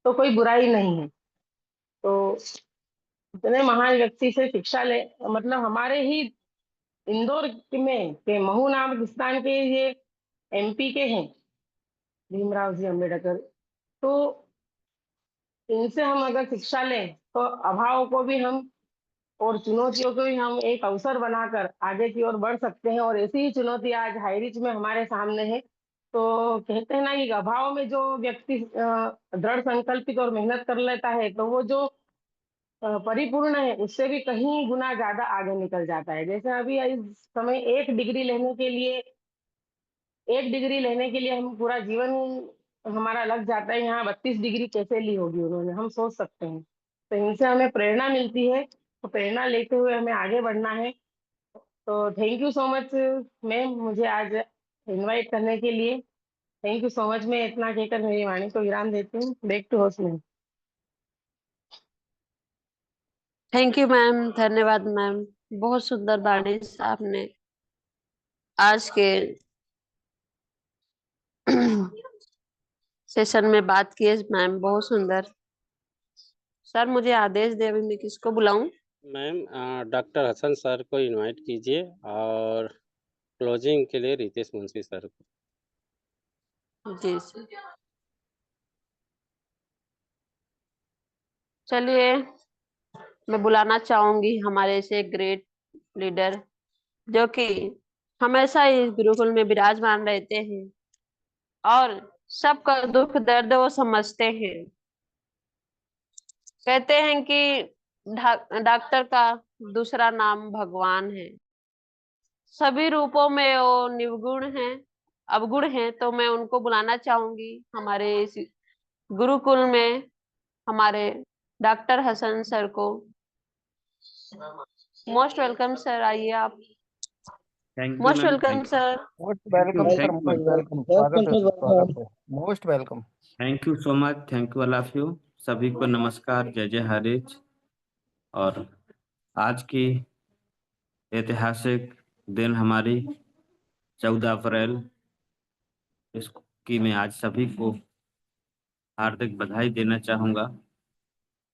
Speaker 10: तो कोई बुराई नहीं है। तो इतने महान व्यक्ति से शिक्षा ले, मतलब हमारे ही इंदौर में के महू नामक स्थान के ये एमपी के हैं, भीमराव जी अम्बेडकर। तो इनसे हम अगर शिक्षा लें तो अभाव को भी हम और चुनौतियों को भी हम एक अवसर बनाकर आगे की ओर बढ़ सकते हैं। और ऐसी ही चुनौती आज हाईरिच में हमारे सामने है। तो कहते हैं ना कि अभाव में जो व्यक्ति दृढ़ संकल्पित और मेहनत कर लेता है तो वो जो परिपूर्ण है उससे भी कहीं गुना ज्यादा आगे निकल जाता है। जैसे अभी इस समय एक डिग्री लेने के लिए हम पूरा जीवन हमारा लग जाता है। यहाँ 32 डिग्री कैसे ली होगी उन्होंने, हम सोच सकते हैं। तो इनसे हमें प्रेरणा मिलती है, तो प्रेरणा लेते हुए हमें आगे बढ़ना है। तो thank you so much ma'am, मुझे आज इनवाइट करने के लिए। Thank you so much. मैं इतना कहकर मेरी वाणी को विराम देती हूँ। Back to host ma'am.
Speaker 1: Thank you ma'am, धन्यवाद मैम। बहुत सुंदर वाणी आपने आज के सेशन में बात की है मैम, बहुत सुंदर। सर मुझे आदेश दे, अभी मैं किसको बुलाऊं?
Speaker 7: मैम, डॉक्टर हसन सर को इनवाइट कीजिए और क्लोजिंग के लिए रितेश मुंशी सर को।
Speaker 1: जी सर। चलिए, मैं बुलाना चाहूंगी हमारे से ग्रेट लीडर, जो कि हमेशा इस गुरुकुल में विराजमान रहते हैं और सबका दुख दर्द वो समझते हैं। कहते हैं कि डॉक्टर का दूसरा नाम भगवान है। सभी रूपों में वो निर्गुण हैं, अवगुण हैं। तो मैं उनको बुलाना चाहूंगी हमारे इस गुरुकुल में, हमारे डॉक्टर हसन सर को। मोस्ट वेलकम सर, आइए आप।
Speaker 11: Thank you
Speaker 1: most
Speaker 11: ma'am,
Speaker 1: welcome sir.
Speaker 12: Most welcome sir,
Speaker 11: thank
Speaker 12: most
Speaker 11: you,
Speaker 12: welcome, स्वागत है सर, स्वागत है, most welcome.
Speaker 11: Thank you so much, thank you all of you. सभी को नमस्कार, जय जय हरीश। और आज की ऐतिहासिक दिन हमारी 14 अप्रैल, इसकी मैं आज सभी को हार्दिक बधाई देना चाहूँगा,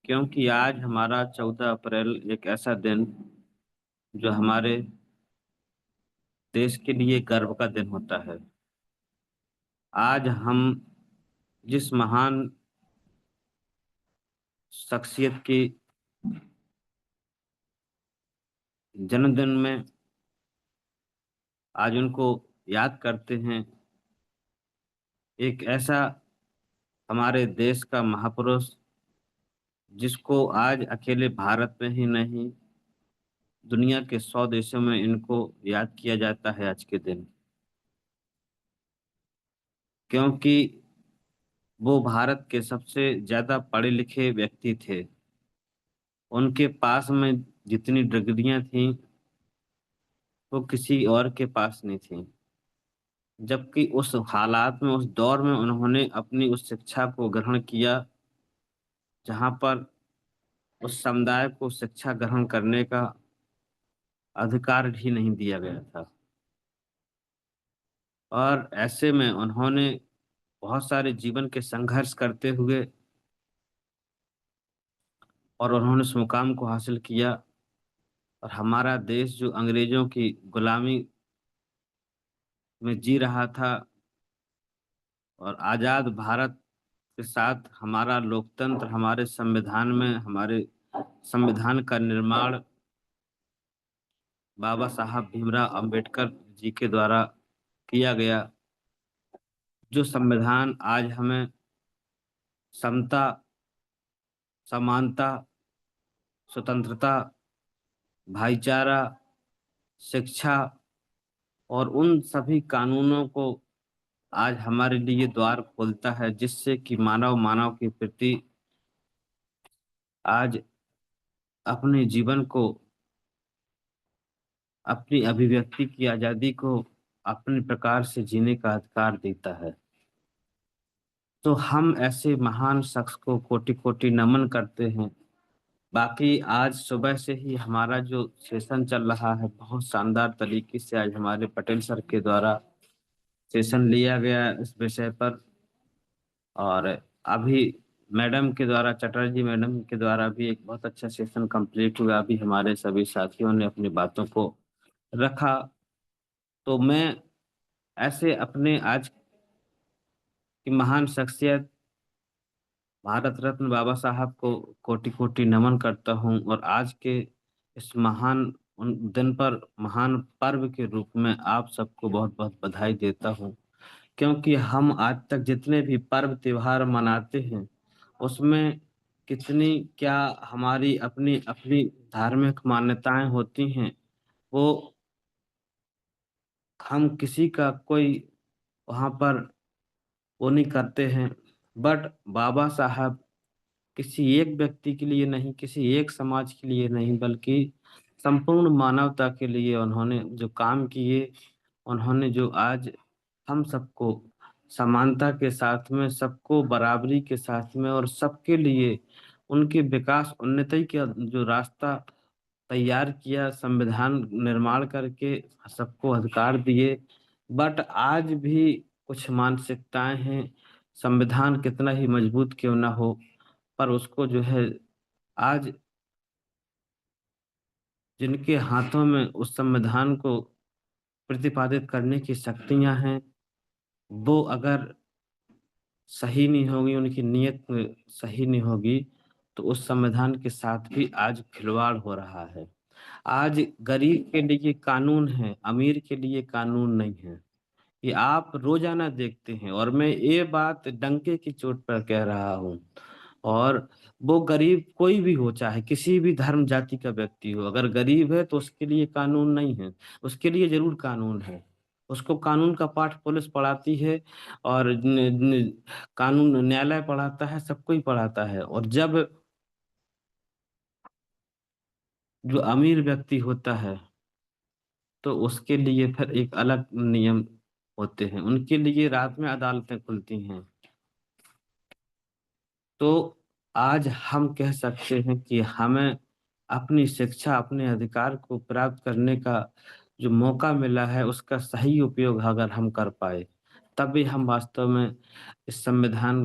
Speaker 11: क्योंकि आज हमारा 14 अप्रैल एक ऐसा दिन जो हमारे देश के लिए गर्व का दिन होता है। आज हम जिस महान शख्सियत की जन्मदिन में आज उनको याद करते हैं, एक ऐसा हमारे देश का महापुरुष जिसको आज अकेले भारत में ही नहीं, दुनिया के 100 देशों में इनको याद किया जाता है आज के दिन, क्योंकि वो भारत के सबसे ज्यादा पढ़े लिखे व्यक्ति थे। उनके पास में जितनी डिग्रियां थीं वो किसी और के पास नहीं थी, जबकि उस हालात में, उस दौर में उन्होंने अपनी उस शिक्षा को ग्रहण किया जहां पर उस समुदाय को शिक्षा ग्रहण करने का अधिकार भी नहीं दिया गया था। और ऐसे में उन्होंने बहुत सारे जीवन के संघर्ष करते हुए और उन्होंने उस मुकाम को हासिल किया। और हमारा देश जो अंग्रेजों की गुलामी में जी रहा था और आजाद भारत के साथ हमारा लोकतंत्र, हमारे संविधान में, हमारे संविधान का निर्माण बाबा साहब भीमराव अंबेडकर जी के द्वारा किया गया। जो संविधान आज हमें समता, समानता, स्वतंत्रता, भाईचारा, शिक्षा और उन सभी कानूनों को आज हमारे लिए द्वार खोलता है, जिससे कि मानव मानव के प्रति आज अपने जीवन को, अपनी अभिव्यक्ति की आजादी को अपने प्रकार से जीने का अधिकार देता है। तो हम ऐसे महान शख्स को कोटि कोटि नमन करते हैं। बाकी आज सुबह से ही हमारा जो सेशन चल रहा है, बहुत शानदार तरीके से आज हमारे पटेल सर के द्वारा सेशन लिया गया इस विषय पर। और अभी मैडम के द्वारा, चटर्जी मैडम के द्वारा भी एक बहुत अच्छा सेशन कंप्लीट हुआ। अभी हमारे सभी साथियों ने अपनी बातों को रखा। तो मैं ऐसे अपने आज की महान शख्सियत भारत रत्न बाबा साहब को कोटि कोटि नमन करता हूं और आज के इस महान दिन पर, महान पर्व के रूप में आप सबको बहुत बहुत बधाई देता हूं, क्योंकि हम आज तक जितने भी पर्व त्योहार मनाते हैं उसमें कितनी क्या हमारी अपनी अपनी धार्मिक मान्यताएं होती हैं, वो हम किसी का कोई वहां पर वो नहीं करते हैं। बट बाबा साहब किसी एक व्यक्ति के लिए नहीं, किसी एक समाज के लिए नहीं, बल्कि संपूर्ण मानवता के लिए उन्होंने जो काम किए, उन्होंने जो आज हम सबको समानता के साथ में, सबको बराबरी के साथ में और सबके लिए उनके विकास उन्नति का जो रास्ता तैयार किया, संविधान निर्माण करके सबको अधिकार दिए। बट आज भी कुछ मानसिकताएं हैं, संविधान कितना ही मजबूत क्यों ना हो, पर उसको जो है आज जिनके हाथों में उस संविधान को प्रतिपादित करने की शक्तियां हैं, वो अगर सही नहीं होगी, उनकी नीयत सही नहीं होगी, तो उस संविधान के साथ भी आज खिलवाड़ हो रहा है। आज गरीब के लिए कानून है, अमीर के लिए कानून नहीं है। ये आप रोजाना देखते हैं, और मैं ये बात डंके की चोट पर कह रहा हूँ। और वो गरीब कोई भी हो, चाहे किसी भी धर्म जाति का व्यक्ति हो, अगर गरीब है तो उसके लिए कानून नहीं है। उसके लिए जरूर कानून है, उसको कानून का पाठ पुलिस पढ़ाती है, और कानून न्यायालय पढ़ाता है, सब कोई पढ़ाता है। और जब जो अमीर व्यक्ति होता है तो उसके लिए फिर एक अलग नियम होते हैं, उनके लिए रात में अदालतें खुलती हैं। तो आज हम कह सकते हैं कि हमें अपनी शिक्षा, अपने अधिकार को प्राप्त करने का जो मौका मिला है, उसका सही उपयोग अगर हम कर पाए, तभी हम वास्तव में इस संविधान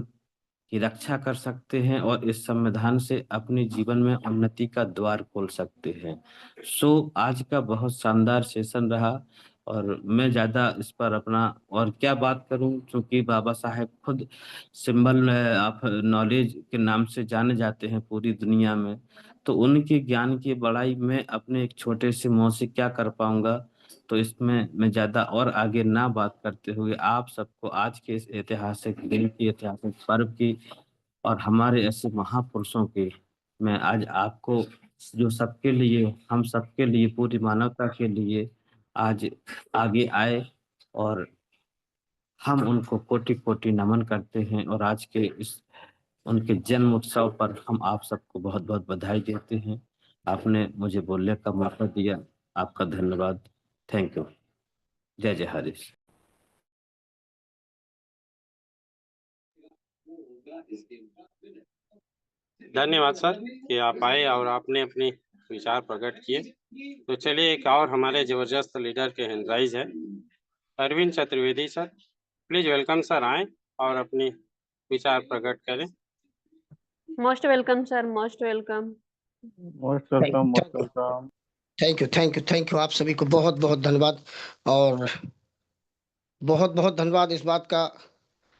Speaker 11: की रक्षा कर सकते हैं और इस संविधान से अपने जीवन में उन्नति का द्वार खोल सकते हैं। सो आज का बहुत शानदार सेशन रहा, और मैं ज्यादा इस पर अपना और क्या बात करूं, क्योंकि बाबा साहेब खुद सिंबल ऑफ नॉलेज के नाम से जाने जाते हैं पूरी दुनिया में। तो उनके ज्ञान की बड़ाई मैं अपने एक छोटे से मुंह से क्या कर पाऊंगा। तो इसमें मैं ज्यादा और आगे ना बात करते हुए आप सबको आज के इस ऐतिहासिक दिन की, ऐतिहासिक पर्व की, और हमारे ऐसे महापुरुषों की, मैं आज आपको, जो सबके लिए, हम सबके लिए, पूरी मानवता के लिए आज आगे आए, और हम उनको कोटि कोटि नमन करते हैं। और आज के इस उनके जन्म उत्सव पर हम आप सबको बहुत बहुत बधाई देते हैं। आपने मुझे बोलने का मौका दिया, आपका धन्यवाद। Thank you. जय जय हरीश।
Speaker 7: धन्यवाद सर कि आप आए और आपने अपने विचार प्रकट किए। तो चलिए, एक और हमारे जबरदस्त लीडर के हैंडराइज है, Arvind Chaturvedi sir. Please welcome sir, आए और अपनी विचार प्रकट करें।
Speaker 1: Most welcome sir, most welcome.
Speaker 12: Most welcome, most welcome.
Speaker 13: Thank you आप सभी को बहुत बहुत धन्यवाद। और बहुत बहुत धन्यवाद इस बात का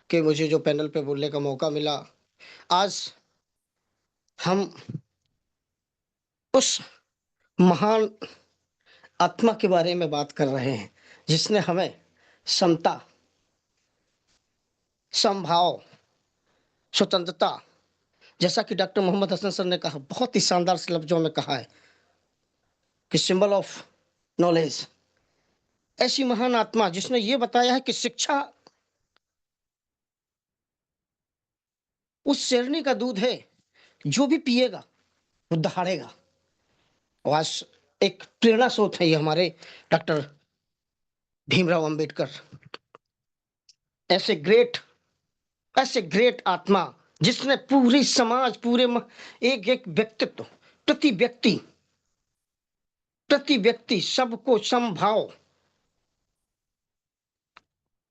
Speaker 13: कि मुझे जो पैनल पे बोलने का मौका मिला। आज हम उस महान आत्मा के बारे में बात कर रहे हैं जिसने हमें समता, समभाव, स्वतंत्रता, जैसा कि डॉक्टर मोहम्मद हसन सर ने कहा, बहुत ही शानदार लफ्जों में कहा है कि सिंबल ऑफ नॉलेज, ऐसी महान आत्मा जिसने ये बताया है कि शिक्षा उस शेरनी का दूध है, जो भी पिएगा वो दहाड़ेगा। और आज एक प्रेरणा स्रोत है ये हमारे डॉक्टर भीमराव अंबेडकर, ऐसे ग्रेट आत्मा जिसने पूरी समाज, एक एक व्यक्तित्व, प्रति व्यक्ति सबको समभाव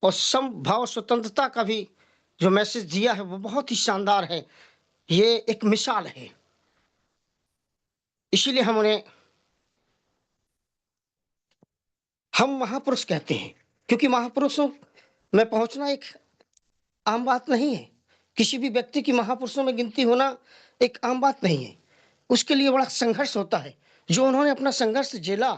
Speaker 13: और समभाव स्वतंत्रता का भी जो मैसेज दिया है वो बहुत ही शानदार है। ये एक मिसाल है, इसीलिए हम महापुरुष कहते हैं, क्योंकि महापुरुषों में पहुंचना एक आम बात नहीं है। किसी भी व्यक्ति की महापुरुषों में गिनती होना एक आम बात नहीं है, उसके लिए बड़ा संघर्ष होता है। जो उन्होंने अपना संघर्ष झेला,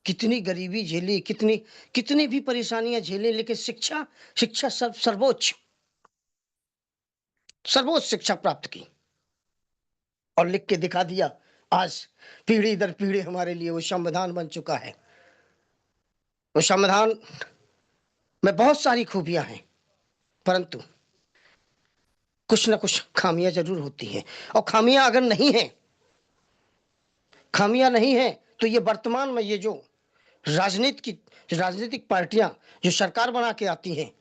Speaker 13: कितनी गरीबी झेली, कितनी भी परेशानियां झेली, लेकिन शिक्षा सर्वोच्च शिक्षा प्राप्त की और लिख के दिखा दिया। आज पीढ़ी दर पीढ़ी हमारे लिए वो संविधान बन चुका है। वो संविधान में बहुत सारी खूबियां हैं, परंतु कुछ ना कुछ खामियां जरूर होती हैं। और खामियां अगर नहीं है तो ये वर्तमान में ये जो राजनीतिक पार्टियां जो सरकार बना के आती हैं,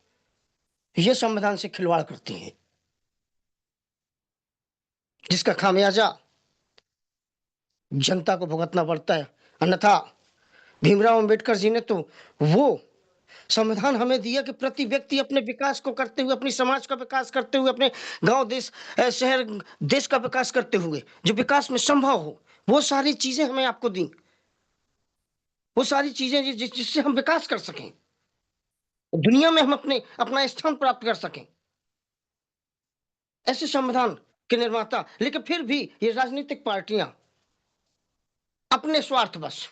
Speaker 13: ये संविधान से खिलवाड़ करती हैं, जिसका खामियाजा जनता को भुगतना पड़ता है। अन्यथा भीमराव अंबेडकर जी ने तो वो संविधान हमें दिया कि प्रति व्यक्ति अपने विकास को करते हुए, अपनी समाज का विकास करते हुए, अपने गांव, देश, शहर, देश का विकास करते हुए जो विकास में संभव हो, वो सारी चीजें हमें आपको दी। वो सारी चीजें जिससे हम विकास कर सकें, दुनिया में हम अपना स्थान प्राप्त कर सकें, ऐसे संविधान के निर्माता। लेकिन फिर भी ये राजनीतिक पार्टियां अपने स्वार्थवश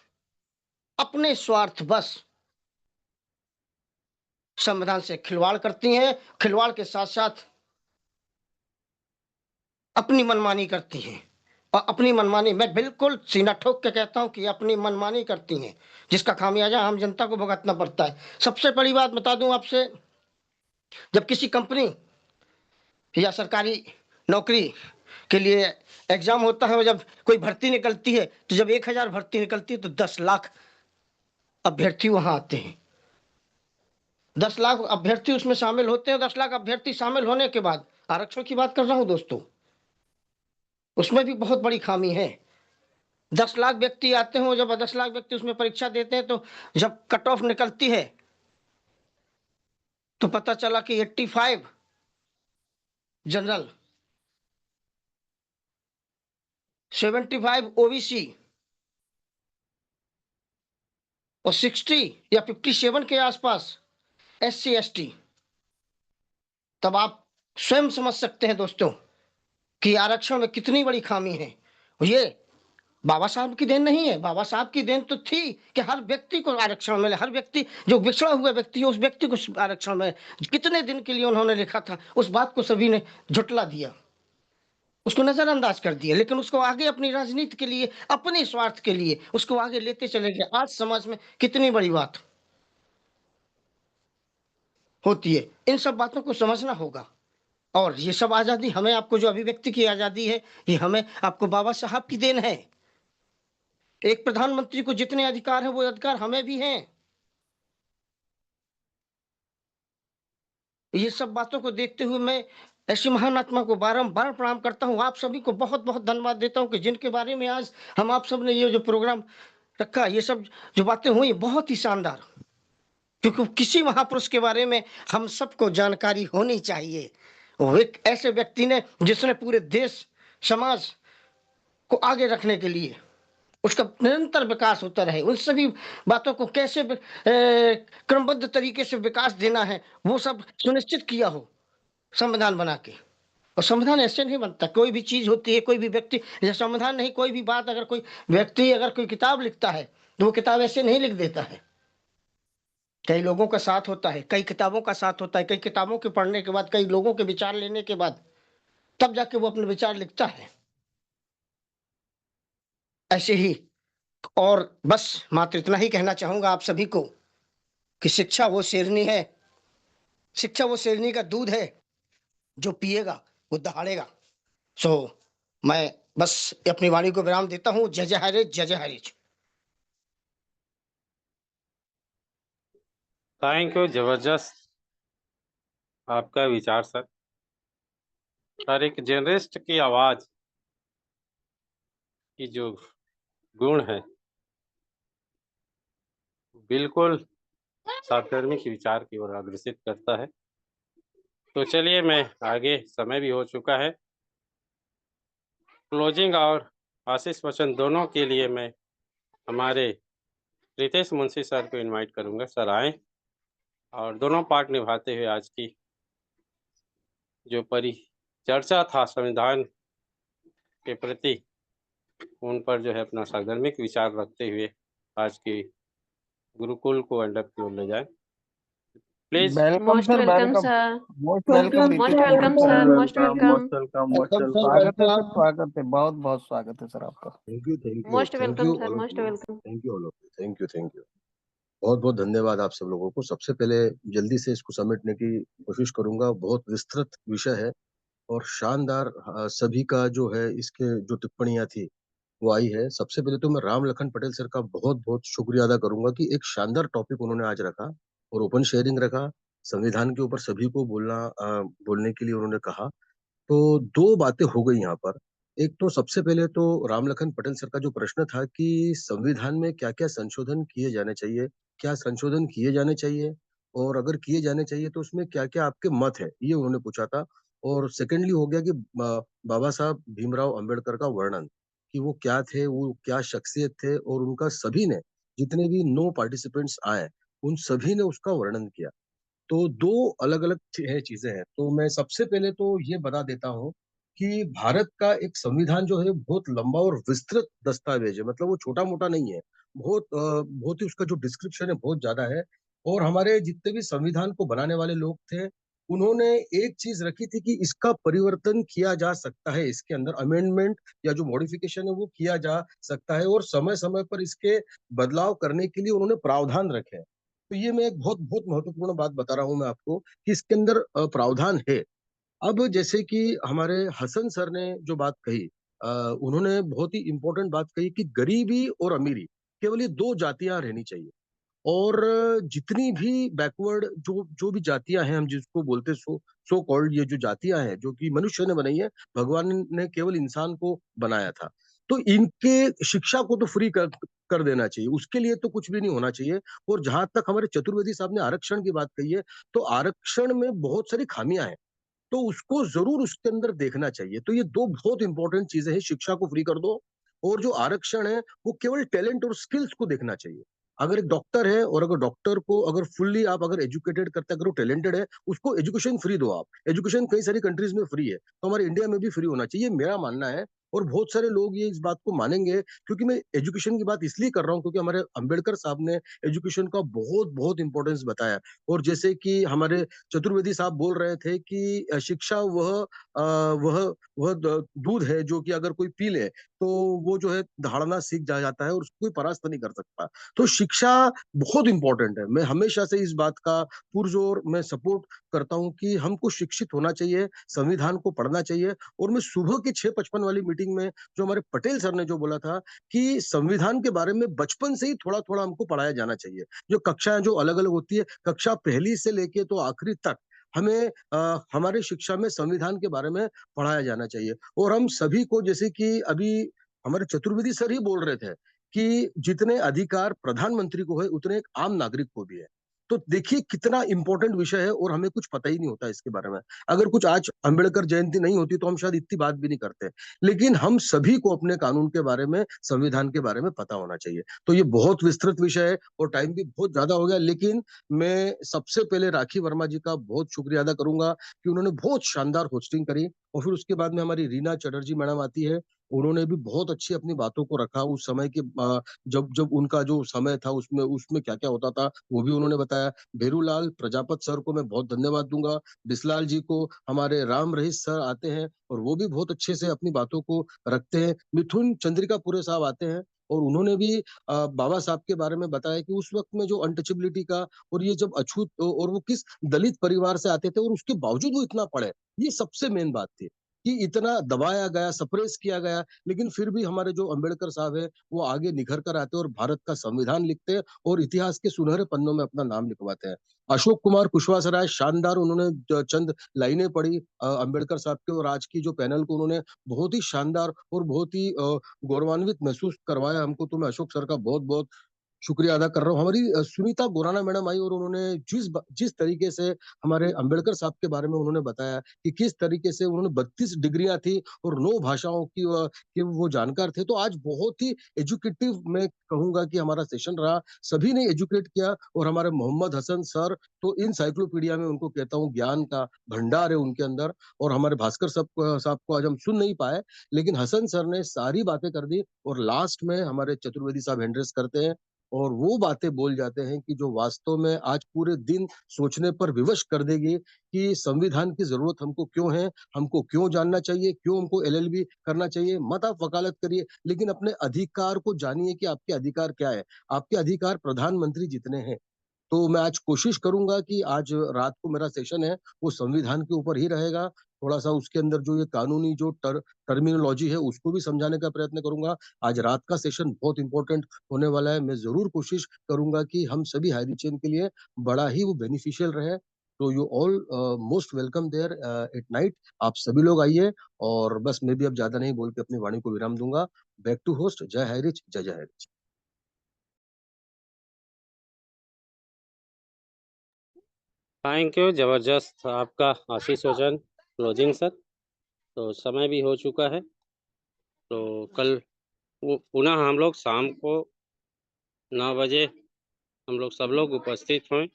Speaker 13: संविधान से खिलवाड़ करती हैं, खिलवाड़ के साथ साथ अपनी मनमानी करती हैं। और अपनी मनमानी, मैं बिल्कुल सीना ठोक के कहता हूं कि अपनी मनमानी करती हैं, जिसका खामियाजा आम जनता को भुगतना पड़ता है। सबसे बड़ी बात बता दूं आपसे, जब किसी कंपनी या सरकारी नौकरी के लिए एग्जाम होता है और जब कोई भर्ती निकलती है, तो जब 1000 भर्ती निकलती है तो 10 लाख अभ्यर्थी वहां आते हैं। 10 लाख अभ्यर्थी उसमें शामिल होते हैं। 10 लाख अभ्यर्थी शामिल होने के बाद, आरक्षण की बात कर रहा हूं दोस्तों, उसमें भी बहुत बड़ी खामी है। 10 लाख व्यक्ति आते हैं, जब 10 लाख व्यक्ति उसमें परीक्षा देते हैं, तो जब कट ऑफ निकलती है तो पता चला कि 85 जनरल, 75 ओबीसी और 60 या 57 के आसपास SC ST। तब आप स्वयं समझ सकते हैं दोस्तों कि आरक्षण में कितनी बड़ी खामी है। ये बाबा साहब की देन नहीं है। बाबा साहब की देन तो थी कि हर व्यक्ति को आरक्षण मिले, हर व्यक्ति जो पिछड़ा हुआ व्यक्ति है उस व्यक्ति को आरक्षण मिले। कितने दिन के लिए उन्होंने लिखा था, उस बात को सभी ने झुटला दिया, उसको नजरअंदाज कर दिया, लेकिन उसको आगे अपनी राजनीति के लिए, अपने स्वार्थ के लिए उसको आगे लेते चले गए। आज समाज में कितनी बड़ी बात होती है, इन सब बातों को समझना होगा। और ये सब आजादी हमें, आपको जो अभिव्यक्ति की आजादी है, ये हमें आपको बाबा साहब की देन है। एक प्रधानमंत्री को जितने अधिकार हैं वो अधिकार हमें भी हैं। ये सब बातों को देखते हुए मैं ऐसी महान आत्मा को बारंबार प्रणाम करता हूं। आप सभी को बहुत बहुत धन्यवाद देता हूं कि जिनके बारे में आज हम आप सब ने ये जो प्रोग्राम रखा, ये सब जो बातें हुई बहुत ही शानदार, क्योंकि किसी महापुरुष के बारे में हम सबको जानकारी होनी चाहिए। वो एक ऐसे व्यक्ति ने जिसने पूरे देश समाज को आगे रखने के लिए उसका निरंतर विकास होता रहे, उन सभी बातों को कैसे क्रमबद्ध तरीके से विकास देना है वो सब सुनिश्चित किया हो संविधान बना के। और संविधान ऐसे नहीं बनता, कोई भी चीज होती है, कोई भी व्यक्ति, या संविधान नहीं, कोई भी बात, अगर कोई व्यक्ति अगर कोई किताब लिखता है तो वो किताब ऐसे नहीं लिख देता है। कई लोगों का साथ होता है, कई किताबों का साथ होता है, कई किताबों के पढ़ने के बाद, कई लोगों के विचार लेने के बाद तब जाके वो अपने विचार लिखता है। ऐसे ही, और बस मात्र इतना ही कहना चाहूंगा आप सभी को कि शिक्षा वो शेरनी है, शिक्षा वो शेरनी का दूध है, जो पिएगा वो दहाड़ेगा। सो मैं बस अपनी वाणी को विराम देता हूँ। जय जय हरे, जय जय हरे।
Speaker 7: थैंक यू, जबरदस्त आपका विचार सर। सर, एक जर्नलिस्ट की आवाज की जो गुण है बिल्कुल साधर्मिक विचार की ओर अग्रसित करता है। तो चलिए, मैं आगे, समय भी हो चुका है। क्लोजिंग और आशीष वचन दोनों के लिए मैं हमारे रितेश मुंशी सर को इनवाइट करूंगा। सर आए और दोनों पार्ट निभाते हुए आज की जो परिचर्चा था संविधान के प्रति, उन पर जो है अपना साधर्मिक विचार रखते हुए आज की गुरुकुल को एंडअप की ओर ले जाए please.
Speaker 12: Welcome
Speaker 1: most
Speaker 12: sir,
Speaker 1: welcome
Speaker 12: welcome,
Speaker 1: sir,
Speaker 12: most welcome,
Speaker 1: most welcome sir, most welcome,
Speaker 12: most welcome, स्वागत है सर, स्वागत है, बहुत बहुत स्वागत है सर आपका।
Speaker 8: Thank you, thank you,
Speaker 1: most
Speaker 8: thank
Speaker 1: welcome
Speaker 8: you
Speaker 1: sir,
Speaker 8: all of
Speaker 1: most
Speaker 8: you,
Speaker 1: welcome.
Speaker 8: Thank you all of you, thank you, thank you. बहुत बहुत धन्यवाद आप सब लोगों को। सबसे पहले जल्दी से इसको समेटने की कोशिश करूंगा। बहुत विस्तृत विषय है और शानदार सभी का जो है इसके जो टिप्पणियां थी वो आई है। सबसे पहले तो मैं राम लखन पटेल सर का बहुत बहुत शुक्रिया अदा करूंगा कि एक शानदार टॉपिक उन्होंने आज रखा और ओपन शेयरिंग रखा। संविधान के ऊपर सभी को बोलने के लिए उन्होंने कहा। तो दो बातें हो गई यहाँ पर। एक तो सबसे पहले तो राम लखन पटेल सर का जो प्रश्न था कि संविधान में क्या क्या संशोधन किए जाने चाहिए, क्या संशोधन किए जाने चाहिए, और अगर किए जाने चाहिए तो उसमें क्या क्या आपके मत है, ये उन्होंने पूछा था। और सेकेंडली हो गया कि बाबा साहब भीमराव अंबेडकर का वर्णन, कि वो क्या थे, वो क्या शख्सियत थे, और उनका सभी ने जितने भी 9 पार्टिसिपेंट्स आए, उन सभी ने उसका वर्णन किया। तो 2 अलग-अलग चीज़ें हैं। तो मैं सबसे पहले तो ये बता देता हूँ कि भारत का एक संविधान जो है बहुत लंबा और विस्तृत दस्तावेज है। मतलब वो छोटा-मोटा नहीं है। बहुत ही उसका जो डिस्क्रिप्शन है बहुत ज़्यादा है और हमारे जितने भी संविधान को बनाने वाले लोग थे, उन्होंने एक चीज़ रखी थी कि इसका परिवर्तन किया जा सकता है, इसके अंदर अमेंडमेंट या जो मॉडिफिकेशन है वो किया जा सकता है और समय-समय पर इसके बदलाव करने के लिए उन्होंने प्रावधान रखे हैं। तो ये मैं एक बहुत बहुत महत्वपूर्ण बात बता रहा हूँ मैं आपको कि इसके अंदर प्रावधान है। अब जैसे कि हमारे हसन सर ने जो बात कही उन्होंने बहुत ही इम्पोर्टेंट बात कही कि गरीबी और अमीरी केवल ये 2 जातियाँ रहनी चाहिए। और जितनी भी बैकवर्ड जो जो भी जातियाँ हैं हम जिसको बोलते हैं सो कॉल्ड ये जो जातियाँ हैं जो कि मनुष्य ने बनाई है, भगवान ने केवल इंसान को बनाया था। तो इनके शिक्षा को तो फ्री कर देना चाहिए, उसके लिए तो कुछ भी नहीं होना चाहिए और जहाँ तक हमारे चतुर्वेदी साहब ने आरक्षण की बात कही है, तो आरक्षण में बहुत सारी खामियाँ हैं। तो उसको ज़रूर उसके अंदर देखना चाहिए। तो ये 2 बहुत इम्पोर्टेंट चीज़ें हैं, शिक्षा को फ्री कर दो और जो आरक्षण है, वो केवल टैलेंट और स्किल्स को देखना चाहिए। अगर एक डॉक्टर है और अगर डॉक्टर को अगर फुल्ली आप अगर एजुकेटेड करते हैं, अगर वो टैलेंटेड है, उसको एजुकेशन फ्री दो आप। एजुकेशन कई सारी कंट्रीज़ में फ्री है, तो हमारे इंडिया में भी फ्री होना चाहिए, मेरा मानना है और बहुत सारे लोग ये इस बात को मानेंगे क्योंकि मैं एजुकेशन की बात इसलिए कर रहा हूँ क्योंकि हमारे अंबेडकर साहब ने एजुकेशन का बहुत-बहुत इम्पोर्टेंस बताया और जैसे कि हमारे चतुर्वेदी साहब बोल रहे थे कि शिक्षा वह दूध है जो कि अगर कोई पी ले तो वो जो है दहाड़ना सीख जाता है और उसको कोई परास्त नहीं कर सकता। तो शिक्षा बहुत इम्पोर्टेंट है। मैं हमेशा से इस बात का पुरजोर मैं सपोर्ट करता हूँ कि हमको शिक्षित होना चाहिए, संविधान को पढ़ना चाहिए और मैं सुबह की 6:55 वाली मीटिंग में जो हमारे पटेल सर ने जो बोला था कि संविधान के बारे में बचपन से ही थोड़ा-थोड़ा हमको पढ़ाया जाना चाहिए। जो कक्षाएँ जो अलग-अलग होती है, कक्षा पहली से लेके तो आखिरी तक हमें हमारे शिक्षा में संविधान के बारे में पढ़ाया जाना चाहिए और हम सभी को जैसे कि अभी हमारे चतुर्वेदी सर ही बोल रहे थे कि जितने अधिकार प्रधानमंत्री को है उतने एक आम नागरिक को भी है। तो देखिए कितना इम्पोर्टेंट विषय है और हमें कुछ पता ही नहीं होता इसके बारे में। अगर कुछ आज अम्बेडकर जयंती नहीं होती तो हम शायद इतनी बात भी नहीं करते। लेकिन हम सभी को अपने कानून के बारे में, संविधान के बारे में पता होना चाहिए। तो ये बहुत विस्तृत विषय है और टाइम भी बहुत ज़्यादा हो गया लेकिन मैं सबसे पहले राखी वर्मा जी का बहुत शुक्रिया अदा करूँगा कि उन्होंने बहुत शानदार होस्टिंग करी और फिर उसके बाद में हमारी रीना चटर्जी मैडम आती है। उन्होंने भी बहुत अच्छी अपनी बातों को रखा उस समय के जब जब उनका जो समय था उसमें उसमें क्या-क्या होता था, वो भी उन्होंने बताया। भेरूलाल प्रजापत सर को मैं बहुत धन्यवाद दूँगा। बिस्लाल जी को हमारे राम रहीस सर आते हैं और वो भी बहुत अच्छे से अपनी बातों को रखते हैं। मिथुन चंद्रिकापुरे साहब आते हैं और उन्होंने भी बाबा साहब के बारे में बताया कि उस वक़्त में जो अनटचेबिलिटी का और ये जब अछूत और वो किस दलित परिवार से आते थे और उसके बावजूद वो इतना पढ़े, ये सबसे मेन बात थी कि इतना दबाया गया, सप्रेस किया गया, लेकिन फिर भी हमारे जो अंबेडकर साहब हैं, वो आगे निखर कर आते हैं और भारत का संविधान लिखते हैं और इतिहास के सुनहरे पन्नों में अपना नाम लिखवाते हैं। अशोक कुमार कुशवाहा सराय शानदार उन्होंने चंद लाइनें पढ़ी अंबेडकर साहब के और आज की जो पैनल को उन्होंने बहुत ही शानदार और बहुत ही गौरवान्वित महसूस करवाया हमको, तो मैं अशोक सर का बहुत-बहुत शुक्रिया अदा कर रहा हूँ। हमारी सुनीता गोराना मैडम आई और उन्होंने जिस तरीके से हमारे अंबेडकर साहब के बारे में उन्होंने बताया कि किस तरीके से उन्होंने 32 डिग्रियाँ थी और 9 भाषाओं की के वो जानकार थे। तो आज बहुत ही एजुकेटिव मैं कहूँगा कि हमारा सेशन रहा। सभी ने एजुकेट किया और हमारे मोहम्मद हसन सर तो एनसाइक्लोपीडिया में उनको कहता हूँ ज्ञान का भंडार है उनके अंदर और हमारे भास्कर साहब को आज हम सुन नहीं पाए, लेकिन हसन सर ने सारी बातें कर दी और लास्ट में हमारे चतुर्वेदी साहब हैंड रेज़ करते हैं और वो बातें बोल जाते हैं कि जो वास्तव में आज पूरे दिन सोचने पर विवश कर देगी कि संविधान की ज़रूरत हमको क्यों है, हमको क्यों जानना चाहिए, क्यों हमको एलएलबी करना चाहिए। मत आप वकालत करिए, लेकिन अपने अधिकार को जानिए कि आपके अधिकार क्या है। आपके अधिकार प्रधानमंत्री जितने हैं। तो मैं आज कोशिश करूँगा कि आज रात को मेरा सेशन है, वो संविधान के ऊपर ही रहेगा। थोड़ा-सा उसके अंदर जो ये कानूनी जो टर्मिनोलॉजी है, उसको भी समझाने का प्रयत्न करूँगा। आज रात का सेशन बहुत इम्पोर्टेंट होने वाला है। मैं ज़रूर कोशिश करूँगा कि हम सभी हाई रिच के लिए बड़ा ही वो बेनिफिशियल रहे। तो you all most welcome there at night. आप सभी लोग आइए और बस मैं भी अब ज़्यादा नहीं बोल के अपनी वाणी को विराम दूँगा। बैक टू होस्ट जय हाई रिच, जय जय हाई रिच।
Speaker 7: थैंक यू, जबरदस्त आपका आशीष वचन क्लोजिंग सर। तो समय भी हो चुका है, तो कल पुनः हम लोग शाम को 9 बजे हम लोग सब लोग उपस्थित हुए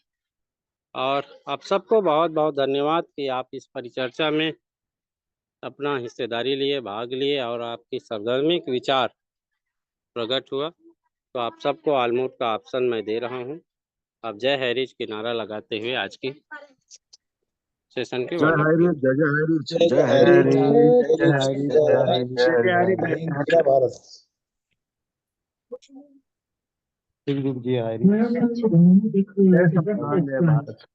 Speaker 7: और आप सबको बहुत बहुत धन्यवाद कि आप इस परिचर्चा में अपना हिस्सेदारी लिए, भाग लिए और आपकी सर्वधर्मिक विचार प्रकट हुआ। तो आप सबको आलमोट का ऑप्शन मैं दे रहा हूँ। आप जय हैरिज की नारा लगाते हुए आज की सेशन की
Speaker 8: जय
Speaker 7: वाइंड अप
Speaker 8: हरी जय हरी
Speaker 5: जय
Speaker 8: जय
Speaker 5: हरी
Speaker 8: हरी
Speaker 12: जय हरी
Speaker 5: जय
Speaker 12: जय
Speaker 5: हरी
Speaker 12: हरी
Speaker 5: जय
Speaker 12: जय हरी
Speaker 5: जय हिंद जय भारत।
Speaker 12: जय हरी
Speaker 8: जय भारत।